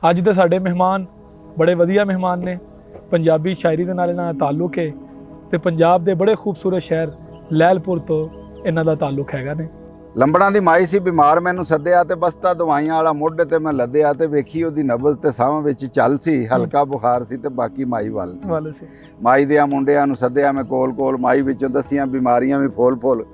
ਅੱਜ ਦੇ ਸਾਡੇ ਮਹਿਮਾਨ ਬੜੇ ਵਧੀਆ ਮਹਿਮਾਨ ਨੇ। ਪੰਜਾਬੀ ਸ਼ਾਇਰੀ ਦੇ ਨਾਲ ਇਹਨਾਂ ਦਾ ਤਾਲੁਕ ਹੈ ਤੇ ਪੰਜਾਬ ਦੇ ਬੜੇ ਖੂਬਸੂਰਤ ਸ਼ਹਿਰ ਲਹਿਲਪੁਰ ਤੋਂ ਇਹਨਾਂ ਦਾ ਤਾਲੁਕ ਹੈਗਾ ਨੇ। ਲੰਬੜਾਂ ਦੀ ਮਾਈ ਸੀ ਬਿਮਾਰ, ਮੈਨੂੰ ਸੱਦਿਆ ਤੇ ਬਸਤਾ ਦਵਾਈਆਂ ਵਾਲਾ ਮੋਢੇ ਤੇ ਮੈਂ ਲੱਦਿਆ ਤੇ ਵੇਖੀ ਉਹਦੀ ਨਬਜ਼ ਤੇ ਸਾਹਾਂ ਵਿੱਚ ਚੱਲ ਸੀ, ਹਲਕਾ ਬੁਖਾਰ ਸੀ ਤੇ ਬਾਕੀ ਮਾਈ ਵੱਲ ਸੀ। ਮਾਈ ਦੇ ਮੁੰਡਿਆਂ ਨੂੰ ਸੱਦਿਆ ਮੈਂ ਕੋਲ ਮਾਈ ਵਿੱਚੋਂ ਦਸੀਆਂ ਬਿਮਾਰੀਆਂ ਵੀ ਫੋਲ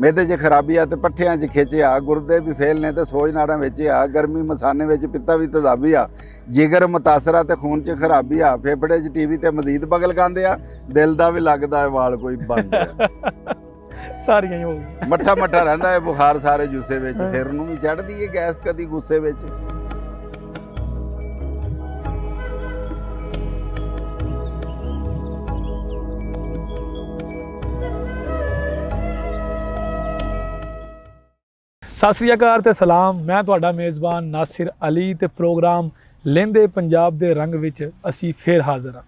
ਮੇਦੇ 'ਚ ਖਰਾਬੀ ਆ ਤੇ ਪੱਠਿਆਂ 'ਚ ਖਿੱਚਿਆ, ਗੁਰਦੇ ਵੀ ਫੇਲ ਨੇ ਤੇ ਸੋਜ ਨਾੜਾਂ ਵਿੱਚ ਆ, ਗਰਮੀ ਮਸਾਨੇ ਵਿੱਚ ਪਿੱਤਾ ਵੀ ਤੇਜ਼ਾਬੀ ਆ, ਜਿਗਰ ਮੁਤਾਸਰਾ ਤੇ ਖੂਨ 'ਚ ਖਰਾਬੀ ਆ, ਫੇਫੜੇ 'ਚ ਟੀਵੀ ਤੇ ਮਜ਼ੀਦ ਬਗਲ ਗਾਂਦੇ ਆ, ਦਿਲ ਦਾ ਵੀ ਲੱਗਦਾ ਹੈ ਵਾਲ ਕੋਈ ਬੰਦ ਸਾਰੀਆਂ ਹੀ ਹੋ ਗਈਆਂ। ਮੱਠਾ ਰਹਿੰਦਾ ਹੈ ਬੁਖਾਰ ਸਾਰੇ ਜੁੱਸੇ ਵਿੱਚ, ਸਿਰ ਨੂੰ ਵੀ ਚੜ੍ਹਦੀ ਹੈ ਗੈਸ ਕਦੀ ਗੁੱਸੇ ਵਿੱਚ। ਸਤਿ ਸ੍ਰੀ ਅਕਾਲ ਤੇ ਸਲਾਮ। ਮੈਂ ਤੁਹਾਡਾ ਮੇਜ਼ਬਾਨ ਨਾਸਿਰ ਅਲੀ ਤੇ ਪ੍ਰੋਗਰਾਮ ਲਹਿੰਦੇ ਪੰਜਾਬ ਦੇ ਰੰਗ ਵਿੱਚ ਅਸੀਂ ਫੇਰ ਹਾਜ਼ਰ ਹਾਂ।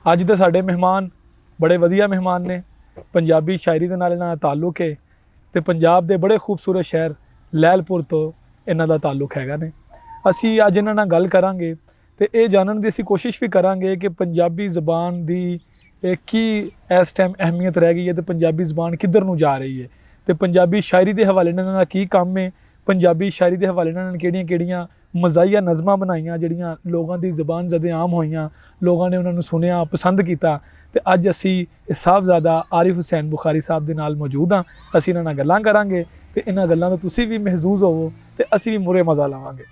ਅੱਜ ਦੇ ਸਾਡੇ ਮਹਿਮਾਨ ਬੜੇ ਵਧੀਆ ਮਹਿਮਾਨ ਨੇ। ਪੰਜਾਬੀ ਸ਼ਾਇਰੀ ਦੇ ਨਾਲ ਇਹਨਾਂ ਦਾ ਤਾਲੁਕ ਹੈ ਤੇ ਪੰਜਾਬ ਦੇ ਬੜੇ ਖੂਬਸੂਰਤ ਸ਼ਹਿਰ ਲਹਿਲਪੁਰ ਤੋਂ ਇਹਨਾਂ ਦਾ ਤਾਲੁਕ ਹੈਗਾ ਨੇ। ਅਸੀਂ ਅੱਜ ਇਹਨਾਂ ਨਾਲ ਗੱਲ ਕਰਾਂਗੇ ਤੇ ਇਹ ਜਾਣਨ ਦੀ ਅਸੀਂ ਕੋਸ਼ਿਸ਼ ਵੀ ਕਰਾਂਗੇ ਕਿ ਪੰਜਾਬੀ ਜ਼ੁਬਾਨ ਦੀ ਕੀ ਇਸ ਟਾਈਮ ਅਹਿਮੀਅਤ ਰਹਿ ਗਈ ਹੈ ਤੇ ਪੰਜਾਬੀ ਜ਼ੁਬਾਨ ਕਿੱਧਰ ਨੂੰ ਜਾ ਰਹੀ ਹੈ ਤੇ ਪੰਜਾਬੀ ਸ਼ਾਇਰੀ ਦੇ ਹਵਾਲੇ ਨਾਲ ਇਹਨਾਂ ਦਾ ਕੀ ਕੰਮ ਹੈ। ਪੰਜਾਬੀ ਸ਼ਾਇਰੀ ਦੇ ਹਵਾਲੇ ਨਾਲ ਕਿਹੜੀਆਂ ਮਜ਼ਾਹੀਆ ਨਜ਼ਮਾਂ ਬਣਾਈਆਂ ਜਿਹੜੀਆਂ ਲੋਕਾਂ ਦੀ ਜ਼ੁਬਾਨ ਜ਼ਦੇ ਆਮ ਹੋਈਆਂ, ਲੋਕਾਂ ਨੇ ਉਹਨਾਂ ਨੂੰ ਸੁਣਿਆ, ਪਸੰਦ ਕੀਤਾ। ਤੇ ਅੱਜ ਅਸੀਂ ਸਾਹਿਬਜ਼ਾਦਾ ਆਰਿਫ ਹੁਸੈਨ ਬੁਖਾਰੀ ਸਾਹਿਬ ਦੇ ਨਾਲ ਮੌਜੂਦ ਹਾਂ। ਅਸੀਂ ਇਹਨਾਂ ਨਾਲ ਗੱਲਾਂ ਕਰਾਂਗੇ ਤੇ ਇਹਨਾਂ ਗੱਲਾਂ ਤੋਂ ਤੁਸੀਂ ਵੀ ਮਹਿਜ਼ੂਜ਼ ਹੋਵੋ ਤੇ ਅਸੀਂ ਵੀ ਮੁਰੇ ਮਜ਼ਾ ਲਵਾਂਗੇ।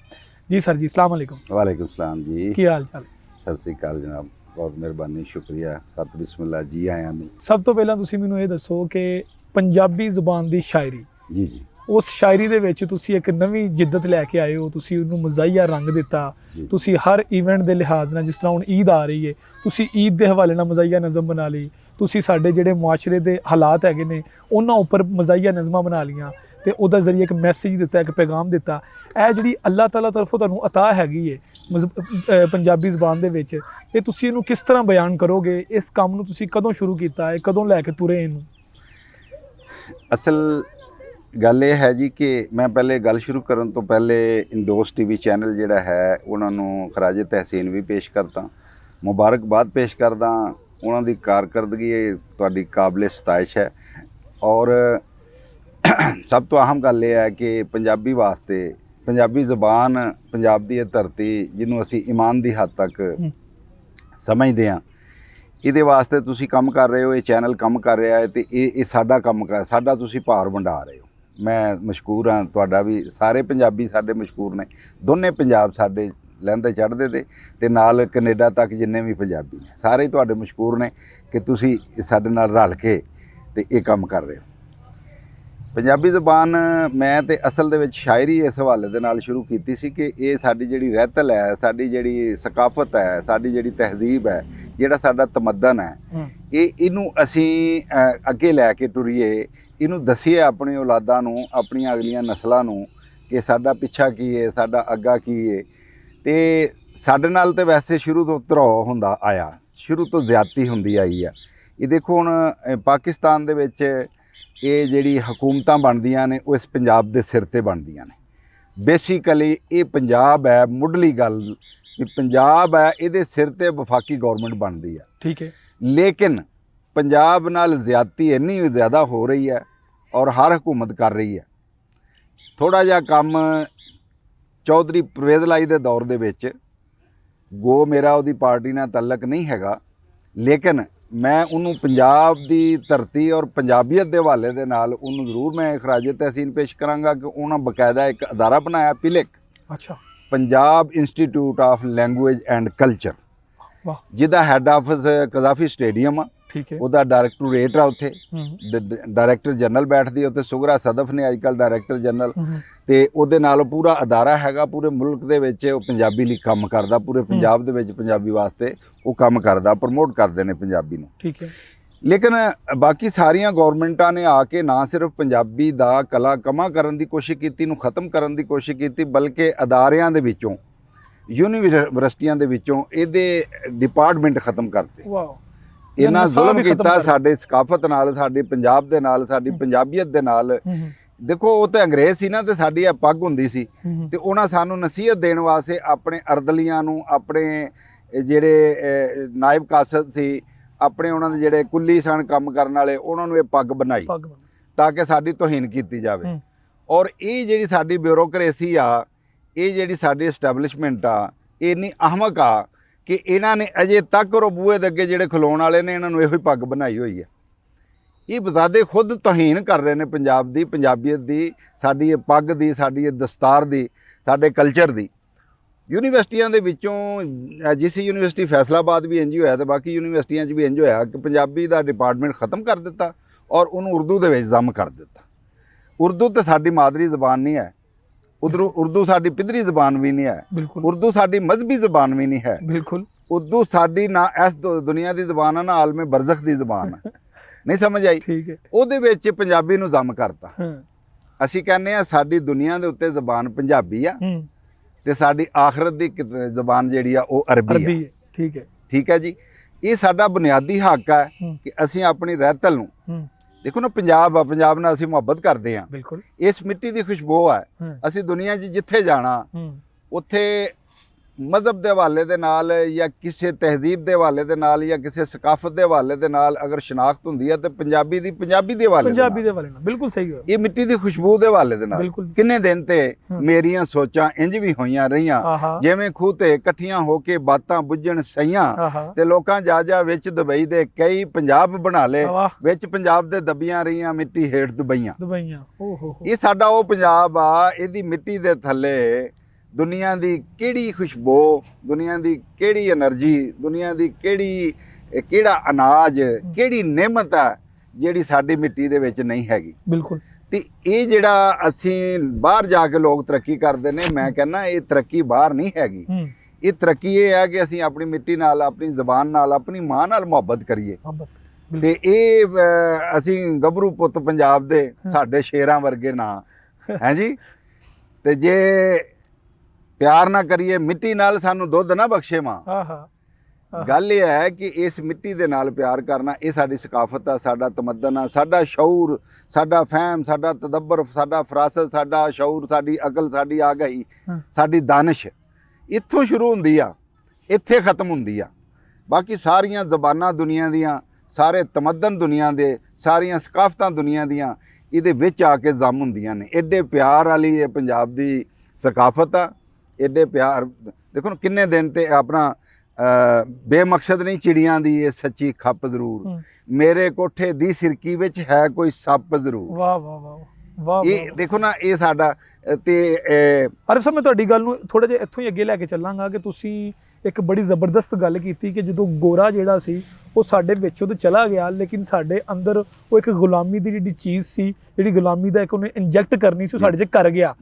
ਜੀ ਸਰ ਜੀ, ਅਸਲਾਮ ਵਾਲੇਕੁਮ। ਵਾਲੇਕੁਮ ਸਲਾਮ ਜੀ, ਕੀ ਹਾਲ ਚਾਲ? ਸਤਿ ਸ੍ਰੀ ਅਕਾਲ ਜਨਾਬ, ਬਹੁਤ ਮਿਹਰਬਾਨੀ, ਸ਼ੁਕਰੀਆ, ਸਤ ਬਿਸਮਿਲ੍ਲਾ, ਜੀ ਆਇਆਂ ਨੂੰ। ਸਭ ਤੋਂ ਪਹਿਲਾਂ ਤੁਸੀਂ ਮੈਨੂੰ ਇਹ ਦੱਸੋ ਕਿ ਪੰਜਾਬੀ ਜ਼ੁਬਾਨ ਦੀ ਸ਼ਾਇਰੀ, ਜੀ ਉਸ ਸ਼ਾਇਰੀ ਦੇ ਵਿੱਚ ਤੁਸੀਂ ਇੱਕ ਨਵੀਂ ਜਿੱਦਤ ਲੈ ਕੇ ਆਏ ਹੋ, ਤੁਸੀਂ ਉਹਨੂੰ ਮਜ਼ਾਹੀਆ ਰੰਗ ਦਿੱਤਾ। ਤੁਸੀਂ ਹਰ ਇਵੈਂਟ ਦੇ ਲਿਹਾਜ਼ ਨਾਲ, ਜਿਸ ਤਰ੍ਹਾਂ ਹੁਣ ਈਦ ਆ ਰਹੀ ਹੈ, ਤੁਸੀਂ ਈਦ ਦੇ ਹਵਾਲੇ ਨਾਲ ਮਜ਼ਾਹੀਆ ਨਜ਼ਮ ਬਣਾ ਲਈ। ਤੁਸੀਂ ਸਾਡੇ ਜਿਹੜੇ ਮੁਆਸ਼ਰੇ ਦੇ ਹਾਲਾਤ ਹੈਗੇ ਨੇ ਉਹਨਾਂ ਉੱਪਰ ਮਜ਼ਾਹੀਆ ਨਜ਼ਮਾਂ ਬਣਾ ਲਈਆਂ ਤੇ ਉਹਦਾ ਜ਼ਰੀਏ ਇੱਕ ਮੈਸੇਜ ਦਿੱਤਾ, ਇੱਕ ਪੈਗਾਮ ਦਿੱਤਾ। ਇਹ ਜਿਹੜੀ ਅੱਲਾਹ ਤਾਲਾ ਤਰਫੋਂ ਤੁਹਾਨੂੰ ਅਤਾ ਹੈਗੀ ਹੈ ਪੰਜਾਬੀ ਜ਼ੁਬਾਨ ਦੇ ਵਿੱਚ, ਇਹ ਤੁਸੀਂ ਇਹਨੂੰ ਕਿਸ ਤਰ੍ਹਾਂ ਬਿਆਨ ਕਰੋਗੇ? ਇਸ ਕੰਮ ਨੂੰ ਤੁਸੀਂ ਕਦੋਂ ਸ਼ੁਰੂ ਕੀਤਾ ਹੈ, ਕਦੋਂ ਲੈ ਕੇ ਤੁਰੇ ਇਹਨੂੰ? ਅਸਲ ਗੱਲ ਇਹ ਹੈ ਜੀ ਕਿ ਮੈਂ ਪਹਿਲੇ ਗੱਲ ਸ਼ੁਰੂ ਕਰਨ ਤੋਂ ਪਹਿਲੇ ਇੰਡੋਸ ਟੀਵੀ ਚੈਨਲ ਜਿਹੜਾ ਹੈ ਉਹਨਾਂ ਨੂੰ ਖਰਾਜ ਤਹਿਸੀਨ ਵੀ ਪੇਸ਼ ਕਰਦਾ, ਮੁਬਾਰਕਬਾਦ ਪੇਸ਼ ਕਰਦਾ। ਉਹਨਾਂ ਦੀ ਕਾਰਕਰਦਗੀ ਤੁਹਾਡੀ ਕਾਬਲੇ ਸਤਾਇਸ਼ ਹੈ। ਔਰ ਸਭ ਤੋਂ ਅਹਿਮ ਗੱਲ ਇਹ ਹੈ ਕਿ ਪੰਜਾਬੀ ਵਾਸਤੇ, ਪੰਜਾਬੀ ਜ਼ੁਬਾਨ, ਪੰਜਾਬ ਦੀ ਇਹ ਧਰਤੀ ਜਿਹਨੂੰ ਅਸੀਂ ਈਮਾਨ ਦੀ ਹੱਦ ਤੱਕ ਸਮਝਦੇ ਹਾਂ, ਇਹਦੇ ਵਾਸਤੇ ਤੁਸੀਂ ਕੰਮ ਕਰ ਰਹੇ ਹੋ, ਇਹ ਚੈਨਲ ਕੰਮ ਕਰ ਰਿਹਾ ਹੈ ਤੇ ਇਹ ਸਾਡਾ ਕੰਮ ਕਰ, ਸਾਡਾ ਤੁਸੀਂ ਭਾਰ ਵੰਡਾ ਰਹੇ ਹੋ। ਮੈਂ ਮਸ਼ਕੂਰ ਹਾਂ, ਤੁਹਾਡਾ ਵੀ, ਸਾਰੇ ਪੰਜਾਬੀ ਸਾਡੇ ਮਸ਼ਕੂਰ ਨੇ, ਦੋਨੇ ਪੰਜਾਬ ਸਾਡੇ ਲਹਿੰਦੇ ਚੜ੍ਹਦੇ ਤੇ ਨਾਲ ਕੈਨੇਡਾ ਤੱਕ ਜਿੰਨੇ ਵੀ ਪੰਜਾਬੀ ਨੇ ਸਾਰੇ ਤੁਹਾਡੇ ਮਸ਼ਕੂਰ ਨੇ ਕਿ ਤੁਸੀਂ ਸਾਡੇ ਨਾਲ ਰਲ ਕੇ ਤੇ ਇਹ ਕੰਮ ਕਰ ਰਹੇ ਹੋ। ਪੰਜਾਬੀ ਜ਼ੁਬਾਨ ਮੈਂ ਤੇ ਅਸਲ ਦੇ ਵਿੱਚ ਸ਼ਾਇਰੀ ਇਸ ਹਵਾਲੇ ਦੇ ਨਾਲ ਸ਼ੁਰੂ ਕੀਤੀ ਸੀ ਕਿ ਇਹ ਸਾਡੀ ਜਿਹੜੀ ਰਹਿਤਲ ਹੈ, ਸਾਡੀ ਜਿਹੜੀ ਸਕਾਫਤ ਹੈ, ਸਾਡੀ ਜਿਹੜੀ ਤਹਿਜ਼ੀਬ ਹੈ, ਜਿਹੜਾ ਸਾਡਾ ਤਮੱਦਨ ਹੈ, ਇਹਨੂੰ ਅਸੀਂ ਅੱਗੇ ਲੈ ਕੇ ਟੁਰੀਏ, ਇਹਨੂੰ ਦਸੀਏ ਆਪਣੀ ਔਲਾਦਾਂ ਨੂੰ, ਆਪਣੀਆਂ ਅਗਲੀਆਂ ਨਸਲਾਂ ਨੂੰ ਕਿ ਸਾਡਾ ਪਿੱਛਾ ਕੀ ਹੈ, ਸਾਡਾ ਅੱਗਾ ਕੀ ਹੈ। ਤੇ ਸਾਡੇ ਨਾਲ ਤਾਂ ਵੈਸੇ ਸ਼ੁਰੂ ਤੋਂ ਧਰੋ ਹੁੰਦਾ ਆਇਆ, ਸ਼ੁਰੂ ਤੋਂ ਜ਼ਿਆਦਤੀ ਹੁੰਦੀ ਆਈ ਆ। ਇਹ ਦੇਖੋ ਹੁਣ ਪਾਕਿਸਤਾਨ ਦੇ ਵਿੱਚ ਇਹ ਜਿਹੜੀ ਹਕੂਮਤਾਂ ਬਣਦੀਆਂ ਨੇ ਉਹ ਇਸ ਪੰਜਾਬ ਦੇ ਸਿਰ ਤੇ ਬਣਦੀਆਂ ਨੇ। ਬੇਸਿਕਲੀ ਇਹ ਪੰਜਾਬ ਹੈ, ਮੁੱਢਲੀ ਗੱਲ ਕਿ ਪੰਜਾਬ ਹੈ, ਇਹਦੇ ਸਿਰ ਤੇ ਵਫਾਕੀ ਗੌਰਮੈਂਟ ਬਣਦੀ ਹੈ, ਠੀਕ ਹੈ। ਲੇਕਿਨ ਪੰਜਾਬ ਨਾਲ ਜ਼ਿਆਦਤੀ ਇੰਨੀ ਜ਼ਿਆਦਾ ਹੋ ਰਹੀ ਹੈ ਔਰ ਹਰ ਹਕੂਮਤ ਕਰ ਰਹੀ ਹੈ। ਥੋੜ੍ਹਾ ਜਿਹਾ ਕੰਮ ਚੌਧਰੀ ਪਰਵੇਜ਼ ਲਾਈ ਦੇ ਦੌਰ ਦੇ ਵਿੱਚ, ਗੋ ਮੇਰਾ ਉਹਦੀ ਪਾਰਟੀ ਨਾਲ ਤਾਲੁਕ ਨਹੀਂ ਹੈਗਾ, ਲੇਕਿਨ ਮੈਂ ਉਹਨੂੰ ਪੰਜਾਬ ਦੀ ਧਰਤੀ ਔਰ ਪੰਜਾਬੀਅਤ ਦੇ ਹਵਾਲੇ ਦੇ ਨਾਲ ਉਹਨੂੰ ਜ਼ਰੂਰ ਮੈਂ ਖਰਾਜ ਤਹਿਸੀਨ ਪੇਸ਼ ਕਰਾਂਗਾ ਕਿ ਉਹਨਾਂ ਬਕਾਇਦਾ ਇੱਕ ਅਦਾਰਾ ਬਣਾਇਆ, ਪਿਲਕ, ਅੱਛਾ, Punjab institute of language and culture, ਜਿਹਦਾ ਹੈੱਡ ਆਫਿਸ ਕਜ਼ਾਫੀ ਸਟੇਡੀਅਮ ਆ, ਠੀਕ ਹੈ। ਉਹਦਾ ਡਾਇਰੈਕਟੋਰੇਟ ਆ ਉੱਥੇ, ਡਾਇਰੈਕਟਰ ਜਨਰਲ ਬੈਠਦੀ ਉੱਥੇ, ਸੁਗਰਾ ਸਦਫ ਨੇ ਅੱਜ ਕੱਲ੍ਹ ਡਾਇਰੈਕਟਰ ਜਨਰਲ, ਤੇ ਉਹਦੇ ਨਾਲ ਪੂਰਾ ਅਦਾਰਾ ਹੈਗਾ, ਪੂਰੇ ਮੁਲਕ ਦੇ ਵਿੱਚ ਉਹ ਪੰਜਾਬੀ ਲਈ ਕੰਮ ਕਰਦਾ, ਪੂਰੇ ਪੰਜਾਬ ਦੇ ਵਿੱਚ ਪੰਜਾਬੀ ਵਾਸਤੇ ਉਹ ਕੰਮ ਕਰਦਾ, ਪ੍ਰਮੋਟ ਕਰਦੇ ਨੇ ਪੰਜਾਬੀ ਨੂੰ, ਠੀਕ ਹੈ। ਲੇਕਿਨ ਬਾਕੀ ਸਾਰੀਆਂ ਗੌਰਮੈਂਟਾਂ ਨੇ ਆ ਕੇ ਨਾ ਸਿਰਫ ਪੰਜਾਬੀ ਦਾ ਕਲਾ ਕਮਾ ਕਰਨ ਦੀ ਕੋਸ਼ਿਸ਼ ਕੀਤੀ, ਨੂੰ ਖ਼ਤਮ ਕਰਨ ਦੀ ਕੋਸ਼ਿਸ਼ ਕੀਤੀ, ਬਲਕਿ ਅਦਾਰਿਆਂ ਦੇ ਵਿੱਚੋਂ, ਯੂਨੀਵਰਸਿਟੀਆਂ ਦੇ ਵਿੱਚੋਂ ਇਹਦੇ ਡਿਪਾਰਟਮੈਂਟ ਖ਼ਤਮ ਕਰਤੇ। ਵਾਹ, ਇੰਨਾ ਜ਼ੁਲਮ ਕੀਤਾ ਸਾਡੇ ਸਕਾਫਤ ਨਾਲ, ਸਾਡੇ ਪੰਜਾਬ ਦੇ ਨਾਲ, ਸਾਡੀ ਪੰਜਾਬੀਅਤ ਦੇ ਨਾਲ ਦੇਖੋ ਉਹ ਤੇ ਅੰਗਰੇਜ਼ ਸੀ ਨਾ, ਤੇ ਸਾਡੀ ਇਹ ਪੱਗ ਹੁੰਦੀ ਸੀ, ਤੇ ਉਹਨਾਂ ਸਾਨੂੰ ਨਸੀਹਤ ਦੇਣ ਵਾਸਤੇ ਆਪਣੇ ਅਰਦਲੀਆਂ ਨੂੰ, ਆਪਣੇ ਜਿਹੜੇ ਨਾਇਬ ਕਾਸਦ ਸੀ, ਆਪਣੇ ਉਹਨਾਂ ਦੇ ਜਿਹੜੇ ਕੁੱਲੀ ਸਨ ਕੰਮ ਕਰਨ ਵਾਲੇ, ਉਹਨਾਂ ਨੂੰ ਇਹ ਪੱਗ ਬਣਾਈ ਤਾਂ ਕਿ ਸਾਡੀ ਤੋਹੀਨ ਕੀਤੀ ਜਾਵੇ। ਔਰ ਇਹ ਜਿਹੜੀ ਸਾਡੀ ਬਿਊਰੋਕਰੇਸੀ ਆ, ਇਹ ਜਿਹੜੀ ਸਾਡੀ ਐਸਟੈਬਲਿਸ਼ਮੈਂਟ ਆ, ਇਹ ਇੰਨੀ ਅਹਿਮਕ ਆ ਕਿ ਇਹਨਾਂ ਨੇ ਅਜੇ ਤੱਕ ਉਹ ਬੂਹੇ ਦੇ ਅੱਗੇ ਜਿਹੜੇ ਖਲੋਣ ਵਾਲੇ ਨੇ, ਇਹਨਾਂ ਨੂੰ ਇਹੋ ਹੀ ਪੱਗ ਬਣਾਈ ਹੋਈ ਹੈ। ਇਹ ਬਜ਼ਾਦੇ ਖੁਦ ਤੋਹੀਨ ਕਰ ਰਹੇ ਨੇ ਪੰਜਾਬ ਦੀ, ਪੰਜਾਬੀਅਤ ਦੀ, ਸਾਡੀ ਇਹ ਪੱਗ ਦੀ, ਸਾਡੀ ਇਹ ਦਸਤਾਰ ਦੀ, ਸਾਡੇ ਕਲਚਰ ਦੀ। ਯੂਨੀਵਰਸਿਟੀਆਂ ਦੇ ਵਿੱਚੋਂ ਜਿਸ ਯੂਨੀਵਰਸਿਟੀ ਫੈਸਲਾਬਾਦ ਵੀ ਇੰਝ ਹੋਇਆ, ਤੇ ਬਾਕੀ ਯੂਨੀਵਰਸਿਟੀਆਂ 'ਚ ਵੀ ਇੰਝ ਹੋਇਆ ਕਿ ਪੰਜਾਬੀ ਦਾ ਡਿਪਾਰਟਮੈਂਟ ਖ਼ਤਮ ਕਰ ਦਿੱਤਾ ਔਰ ਉਹਨੂੰ ਉਰਦੂ ਦੇ ਵਿੱਚ ਜ਼ਮ ਕਰ ਦਿੱਤਾ। ਉਰਦੂ ਤਾਂ ਸਾਡੀ ਮਾਦਰੀ ਜ਼ਬਾਨ ਨਹੀਂ ਹੈ, ਉਰਦੂ ਸਾਡੀ ਪਿਦਰੀ ਜ਼ਬਾਨ ਵੀ ਨਹੀਂ ਹੈ, ਉਰਦੂ ਸਾਡੀ ਮਜ਼ਹਬੀ ਜ਼ਬਾਨ ਵੀ ਨਹੀਂ ਹੈ, ਉਰਦੂ ਸਾਡੀ ਨਾ ਇਸ ਦੁਨੀਆ ਦੀ ਜ਼ਬਾਨ ਹੈ, ਨਾ ਆਲਮੇ ਬਰਜ਼ਖ ਦੀ ਜ਼ਬਾਨ ਹੈ। ਨਹੀਂ ਸਮਝ ਆਈ? ਉਹਦੇ ਵਿੱਚ ਪੰਜਾਬੀ ਨੂੰ ਜ਼ਮ ਕਰਤਾ। ਅਸੀਂ ਕਹਿੰਦੇ ਆ ਸਾਡੀ ਦੁਨੀਆ ਦੇ ਉੱਤੇ ਜ਼ਬਾਨ ਪੰਜਾਬੀ ਆ, ਤੇ ਸਾਡੀ ਆਖਰਤ ਦੀ ਜ਼ਬਾਨ ਜਿਹੜੀ ਆ ਉਹ ਅਰਬੀ ਹੈ। ਠੀਕ ਹੈ ਜੀ। ਇਹ ਸਾਡਾ ਬੁਨਿਆਦੀ ਹੱਕ ਹੈ ਕਿ ਅਸੀਂ ਆਪਣੀ ਰਹਿਤਲ ਨੂੰ, ਦੇਖੋ ਨਾ ਪੰਜਾਬ ਆ, ਪੰਜਾਬ ਨਾਲ ਅਸੀਂ ਮੁਹੱਬਤ ਕਰਦੇ ਹਾਂ, ਇਸ ਮਿੱਟੀ ਦੀ ਖੁਸ਼ਬੂ ਹੈ। ਅਸੀਂ ਦੁਨੀਆ 'ਚ ਜਿੱਥੇ ਜਾਣਾ ਉੱਥੇ ਮਜ਼ਹਬ ਦੇ ਹਵਾਲੇ ਦੇ ਨਾਲ ਜਾਂ ਕਿਸੇ ਤਹਿਜ਼ੀਬ ਦੇ ਹਵਾਲੇ ਦੇ ਨਾਲ ਜਾਂ ਕਿਸੇ ਸਕਾਫਤ ਦੇ ਹਵਾਲੇ ਦੇ ਨਾਲ ਅਗਰ ਸ਼ਨਾਖਤ ਹੁੰਦੀ ਹੈ ਤੇ ਪੰਜਾਬੀ ਦੇ ਹਵਾਲੇ ਨਾਲ ਬਿਲਕੁਲ ਸਹੀ ਹੈ। ਇਹ ਮਿੱਟੀ ਦੀ ਖੁਸ਼ਬੂ ਦੇ ਹਵਾਲੇ ਦੇ ਨਾਲ ਕਿੰਨੇ ਦਿਨ ਤੇ ਮੇਰੀਆਂ ਸੋਚਾਂ ਇੰਜ ਵੀ ਹੋਈਆਂ ਰਹੀਆਂ, ਜਿਵੇਂ ਖੂਹ ਤੇ ਇਕੱਠੀਆਂ ਹੋ ਕੇ ਬਾਤਾਂ ਬੁੱਝਣ ਸਈਆਂ, ਤੇ ਲੋਕਾਂ ਜਾ ਵਿੱਚ ਦੁਬਈ ਦੇ ਕਈ ਪੰਜਾਬ ਬਣਾ ਲਏ, ਵਿੱਚ ਪੰਜਾਬ ਦੇ ਦਬੀਆਂ ਰਹੀਆਂ ਮਿੱਟੀ ਹੇਠ ਦੁਬਈਆਂ। ਇਹ ਸਾਡਾ ਉਹ ਪੰਜਾਬ ਆ, ਇਹਦੀ ਮਿੱਟੀ ਦੇ ਥੱਲੇ ਦੁਨੀਆ ਦੀ ਕਿਹੜੀ ਖੁਸ਼ਬੂ, ਦੁਨੀਆ ਦੀ ਕਿਹੜੀ એનર્ਜੀ, ਦੁਨੀਆ ਦੀ ਕਿਹੜਾ ਅਨਾਜ, ਕਿਹੜੀ ਨਿਮਤ ਹੈ ਜਿਹੜੀ ਸਾਡੀ ਮਿੱਟੀ ਦੇ ਵਿੱਚ ਨਹੀਂ ਹੈਗੀ। ਤੇ ਇਹ ਜਿਹੜਾ ਅਸੀਂ ਬਾਹਰ ਜਾ ਕੇ ਲੋਕ ਤਰੱਕੀ ਕਰਦੇ ਨੇ, ਮੈਂ ਕਹਿੰਦਾ ਇਹ ਤਰੱਕੀ ਬਾਹਰ ਨਹੀਂ ਹੈਗੀ। ਇਹ ਤਰੱਕੀ ਇਹ ਹੈ ਕਿ ਅਸੀਂ ਆਪਣੀ ਮਿੱਟੀ ਨਾਲ, ਆਪਣੀ ਜ਼ਬਾਨ ਨਾਲ, ਆਪਣੀ ਮਾਂ ਨਾਲ ਮੁਹੱਬਤ ਕਰੀਏ। ਤੇ ਇਹ ਅਸੀਂ ਗੱਭਰੂ ਪੁੱਤ ਪੰਜਾਬ ਦੇ, ਸਾਡੇ ਸ਼ੇਰਾਂ ਵਰਗੇ ਨਾਂ ਹੈ ਜੀ। ਤੇ ਜੇ ਪਿਆਰ ਨਾ ਕਰੀਏ ਮਿੱਟੀ ਨਾਲ, ਸਾਨੂੰ ਦੁੱਧ ਨਾ ਬਖਸ਼ੇ ਮਾਂ। ਗੱਲ ਇਹ ਹੈ ਕਿ ਇਸ ਮਿੱਟੀ ਦੇ ਨਾਲ ਪਿਆਰ ਕਰਨਾ, ਇਹ ਸਾਡੀ ਸਕਾਫਤ ਆ, ਸਾਡਾ ਤਮੱਦਨ ਆ, ਸਾਡਾ ਸ਼ਊਰ, ਸਾਡਾ ਫਹਿਮ, ਸਾਡਾ ਤਦੱਬਰ, ਸਾਡਾ ਫਰਾਸਤ, ਸਾਡਾ ਸ਼ਊਰ, ਸਾਡੀ ਅਕਲ, ਸਾਡੀ ਆਗਾਹੀ, ਸਾਡੀ ਦਾਨਿਸ਼ ਇੱਥੋਂ ਸ਼ੁਰੂ ਹੁੰਦੀ ਆ, ਇੱਥੇ ਖਤਮ ਹੁੰਦੀ ਆ। ਬਾਕੀ ਸਾਰੀਆਂ ਜ਼ਬਾਨਾਂ ਦੁਨੀਆ ਦੀਆਂ, ਸਾਰੇ ਤਮੱਦਨ ਦੁਨੀਆ ਦੇ, ਸਾਰੀਆਂ ਸਕਾਫਤਾਂ ਦੁਨੀਆ ਦੀਆਂ ਇਹਦੇ ਵਿੱਚ ਆ ਕੇ ਜ਼ਮ ਹੁੰਦੀਆਂ ਨੇ। ਐਡੇ ਪਿਆਰ ਵਾਲੀ ਇਹ ਪੰਜਾਬ ਦੀ ਸਕਾਫਤ ਆ, ਐਡੇ ਪਿਆਰ। ਦੇਖੋ ਨਾ ਕਿੰਨੇ ਦਿਨ ਤੇ ਆਪਣਾ ਬੇਮਕਸਦ ਨਹੀਂ ਚਿੜੀਆਂ ਦੀ ਇਹ ਸੱਚੀ ਖੱਪ ਜ਼ਰੂਰ, ਮੇਰੇ ਕੋਠੇ ਦੀ ਸਿਰਕੀ ਵਿੱਚ ਹੈ ਕੋਈ ਸੱਪ ਜ਼ਰੂਰ। ਵਾਹ ਵਾਹ ਵਾਹ ਵਾਹ। ਇਹ ਦੇਖੋ ਨਾ ਇਹ ਸਾਡਾ ਤੇ ਅਰੇ ਸਰ ਮੈਂ ਤੁਹਾਡੀ ਗੱਲ ਨੂੰ ਥੋੜਾ ਜਿਹਾ ਇੱਥੋਂ ਹੀ ਅੱਗੇ ਲੈ ਕੇ ਚੱਲਾਂਗਾ ਕਿ ਤੁਸੀਂ ਇੱਕ ਬੜੀ ਜ਼ਬਰਦਸਤ ਗੱਲ ਕੀਤੀ ਕਿ ਜਦੋਂ ਗੋਰਾ ਜਿਹੜਾ ਸੀ ਉਹ ਸਾਡੇ ਵਿੱਚੋਂ ਤਾਂ ਚਲਾ ਗਿਆ, ਲੇਕਿਨ ਸਾਡੇ ਅੰਦਰ ਉਹ ਇੱਕ ਗੁਲਾਮੀ ਦੀ ਜਿਹੜੀ ਚੀਜ਼ ਸੀ, ਜਿਹੜੀ ਗੁਲਾਮੀ ਦਾ ਇੱਕ ਉਹਨੇ ਇੰਜੈਕਟ ਕਰਨੀ ਸੀ, ਉਹ ਸਾਡੇ 'ਚ ਕਰ ਗਿਆ।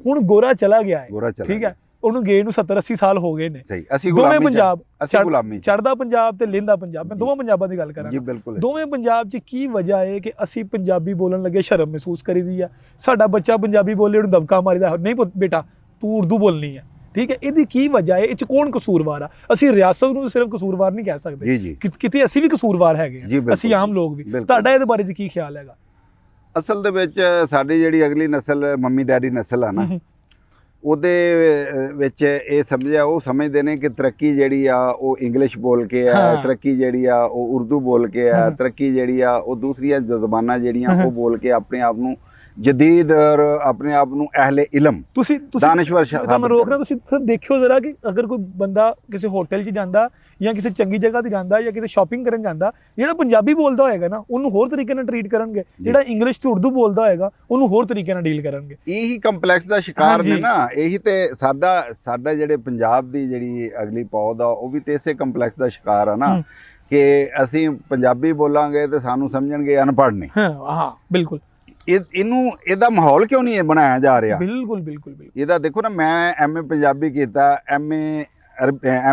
ਹੁਣ ਗੋਰਾ ਚਲਾ ਗਿਆ ਹੈ, ਠੀਕ ਹੈ, ਉਹਨੂੰ ਗਏ ਨੂੰ 70-80 ਸਾਲ ਹੋ ਗਏ ਨੇ। ਦੋਵੇਂ ਪੰਜਾਬ, ਚੜ੍ਹਦਾ ਪੰਜਾਬ ਤੇ ਲਹਿੰਦਾ ਪੰਜਾਬ, ਮੈਂ ਦੋਵਾਂ ਪੰਜਾਬਾਂ ਦੀ ਗੱਲ ਕਰਾਂ। ਦੋਵੇਂ ਪੰਜਾਬ 'ਚ ਕੀ ਵਜ੍ਹਾ ਹੈ ਕਿ ਅਸੀਂ ਪੰਜਾਬੀ ਬੋਲਣ ਲੱਗੇ ਸ਼ਰਮ ਮਹਿਸੂਸ ਕਰੀਦੀ ਆ? ਸਾਡਾ ਬੱਚਾ ਪੰਜਾਬੀ ਬੋਲੇ ਉਹਨੂੰ ਦਬਕਾ ਮਾਰੀਦਾ, ਨਹੀਂ ਬੇਟਾ ਤੂੰ ਉਰਦੂ ਬੋਲਣੀ ਹੈ, ਠੀਕ ਹੈ। ਇਹਦੀ ਕੀ ਵਜ੍ਹਾ ਹੈ? ਇਹ 'ਚ ਕੌਣ ਕਸੂਰਵਾਰ ਆ? ਅਸੀਂ ਰਿਆਸਤ ਨੂੰ ਸਿਰਫ ਕਸੂਰਵਾਰ ਨਹੀਂ ਕਹਿ ਸਕਦੇ, ਕਿਤੇ ਅਸੀਂ ਵੀ ਕਸੂਰਵਾਰ ਹੈਗੇ, ਅਸੀਂ ਆਮ ਲੋਕ ਵੀ। ਤੁਹਾਡਾ ਇਹਦੇ ਬਾਰੇ 'ਚ ਕੀ ਖਿਆਲ ਹੈਗਾ? ਅਸਲ ਦੇ ਵਿੱਚ ਸਾਡੀ ਜਿਹੜੀ ਅਗਲੀ ਨਸਲ, ਮੰਮੀ ਡੈਡੀ ਨਸਲ ਆ ਨਾ, ਉਹਦੇ ਵਿੱਚ ਇਹ ਸਮਝਿਆ, ਉਹ ਸਮਝਦੇ ਨੇ ਕਿ ਤਰੱਕੀ ਜਿਹੜੀ ਆ ਉਹ ਇੰਗਲਿਸ਼ ਬੋਲ ਕੇ ਆ, ਤਰੱਕੀ ਜਿਹੜੀ ਆ ਉਹ ਉਰਦੂ ਬੋਲ ਕੇ ਆ, ਤਰੱਕੀ ਜਿਹੜੀ ਆ ਉਹ ਦੂਸਰੀਆਂ ਜ਼ਬਾਨਾਂ ਜਿਹੜੀਆਂ ਉਹ ਬੋਲ ਕੇ ਆਪਣੇ ਆਪ ਨੂੰ ਜਦੀਦ ਔਰ ਆਪਣੇ ਆਪ ਨੂੰ ਅਹਿਲੇ ਇਲਮ, ਦਾਨਿਸ਼ਵਰ ਮੈਂ ਰੋਕ ਰਿਹਾ। ਤੁਸੀਂ ਸਰ ਦੇਖਿਓ ਜ਼ਰਾ ਕਿ ਅਗਰ ਕੋਈ ਬੰਦਾ ਕਿਸੇ ਹੋਟਲ 'ਚ ਜਾਂਦਾ ਜਾਂ ਕਿਸੇ ਚੰਗੀ ਜਗ੍ਹਾ 'ਤੇ ਜਾਂਦਾ ਜਾਂ ਕਿਤੇ ਸ਼ਾਪਿੰਗ ਕਰਨ ਜਾਂਦਾ, ਜਿਹੜਾ ਪੰਜਾਬੀ ਬੋਲਦਾ ਹੋਏਗਾ ਨਾ ਉਹਨੂੰ ਹੋਰ ਤਰੀਕੇ ਨਾਲ ਟਰੀਟ ਕਰਨਗੇ, ਜਿਹੜਾ ਇੰਗਲਿਸ਼ ਤੇ ਉਰਦੂ ਬੋਲਦਾ ਹੋਏਗਾ ਉਹਨੂੰ ਹੋਰ ਤਰੀਕੇ ਨਾਲ ਡੀਲ ਕਰਨਗੇ। ਇਹੀ ਕੰਪਲੈਕਸ ਦਾ ਸ਼ਿਕਾਰ ਨੇ ਨਾ, ਇਹੀ ਤੇ ਸਾਡਾ ਜਿਹੜੇ ਪੰਜਾਬ ਦੀ ਜਿਹੜੀ ਅਗਲੀ ਪੌਦ ਆ ਉਹ ਵੀ ਤੇ ਇਸੇ ਕੰਪਲੈਕਸ ਦਾ ਸ਼ਿਕਾਰ ਆ ਨਾ ਕਿ ਅਸੀਂ ਪੰਜਾਬੀ ਬੋਲਾਂਗੇ ਤੇ ਸਾਨੂੰ ਸਮਝਣਗੇ ਅਨਪੜ੍ਹ ਨੇ। ਹਾਂ ਬਿਲਕੁਲ। ਇਹਦਾ ਮਾਹੌਲ ਕਿਉਂ ਨਹੀਂ ਬਣਾਇਆ ਜਾ ਰਿਹਾ? ਬਿਲਕੁਲ। ਇਹਦਾ ਦੇਖੋ ਨਾ, ਮੈਂ MA ਪੰਜਾਬੀ ਕੀਤਾ,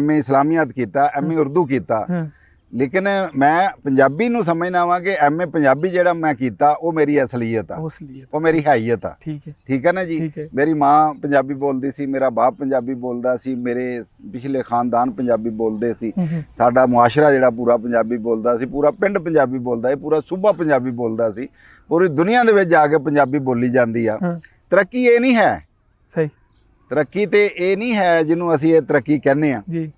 MA ਇਸਲਾਮੀਅਤ ਕੀਤਾ, MA ਉਰਦੂ ਕੀਤਾ, ਲੇਕਿਨ ਮੈਂ ਪੰਜਾਬੀ ਨੂੰ ਸਮਝਣਾ ਵਾਂ ਕਿ ਐਮਏ ਪੰਜਾਬੀ ਜਿਹੜਾ ਮੈਂ ਕੀਤਾ ਉਹ ਮੇਰੀ ਅਸਲੀਅਤ ਆ, ਉਸ ਲਈ ਉਹ ਮੇਰੀ ਹੈਈਅਤ ਆ। ਠੀਕ ਹੈ ਠੀਕ ਹੈ ਨਾ ਜੀ। ਠੀਕ ਹੈ ਮੇਰੀ ਮਾਂ ਪੰਜਾਬੀ ਬੋਲਦੀ ਸੀ, ਮੇਰਾ ਬਾਪ ਪੰਜਾਬੀ ਬੋਲਦਾ ਸੀ, ਮੇਰੇ ਪਿਛਲੇ ਖਾਨਦਾਨ ਪੰਜਾਬੀ ਬੋਲਦੇ ਸੀ, ਸਾਡਾ ਮੁਆਸ਼ਰਾ ਜਿਹੜਾ ਪੂਰਾ ਪੰਜਾਬੀ ਬੋਲਦਾ ਸੀ, ਪੂਰਾ ਪਿੰਡ ਪੰਜਾਬੀ ਬੋਲਦਾ ਸੀ, ਪੂਰਾ ਸੂਬਾ ਪੰਜਾਬੀ ਬੋਲਦਾ ਸੀ, ਪੂਰੀ ਦੁਨੀਆ ਦੇ ਵਿੱਚ ਜਾ ਕੇ ਪੰਜਾਬੀ ਬੋਲੀ ਜਾਂਦੀ ਆ। ਤਰੱਕੀ ਇਹ ਨਹੀਂ ਹੈ, ਸਹੀ ਤਰੱਕੀ ਤੇ ਇਹ ਨਹੀਂ ਹੈ ਜਿਹਨੂੰ ਅਸੀਂ ਇਹ ਤਰੱਕੀ ਕਹਿੰਦੇ ਆ ਜੀ।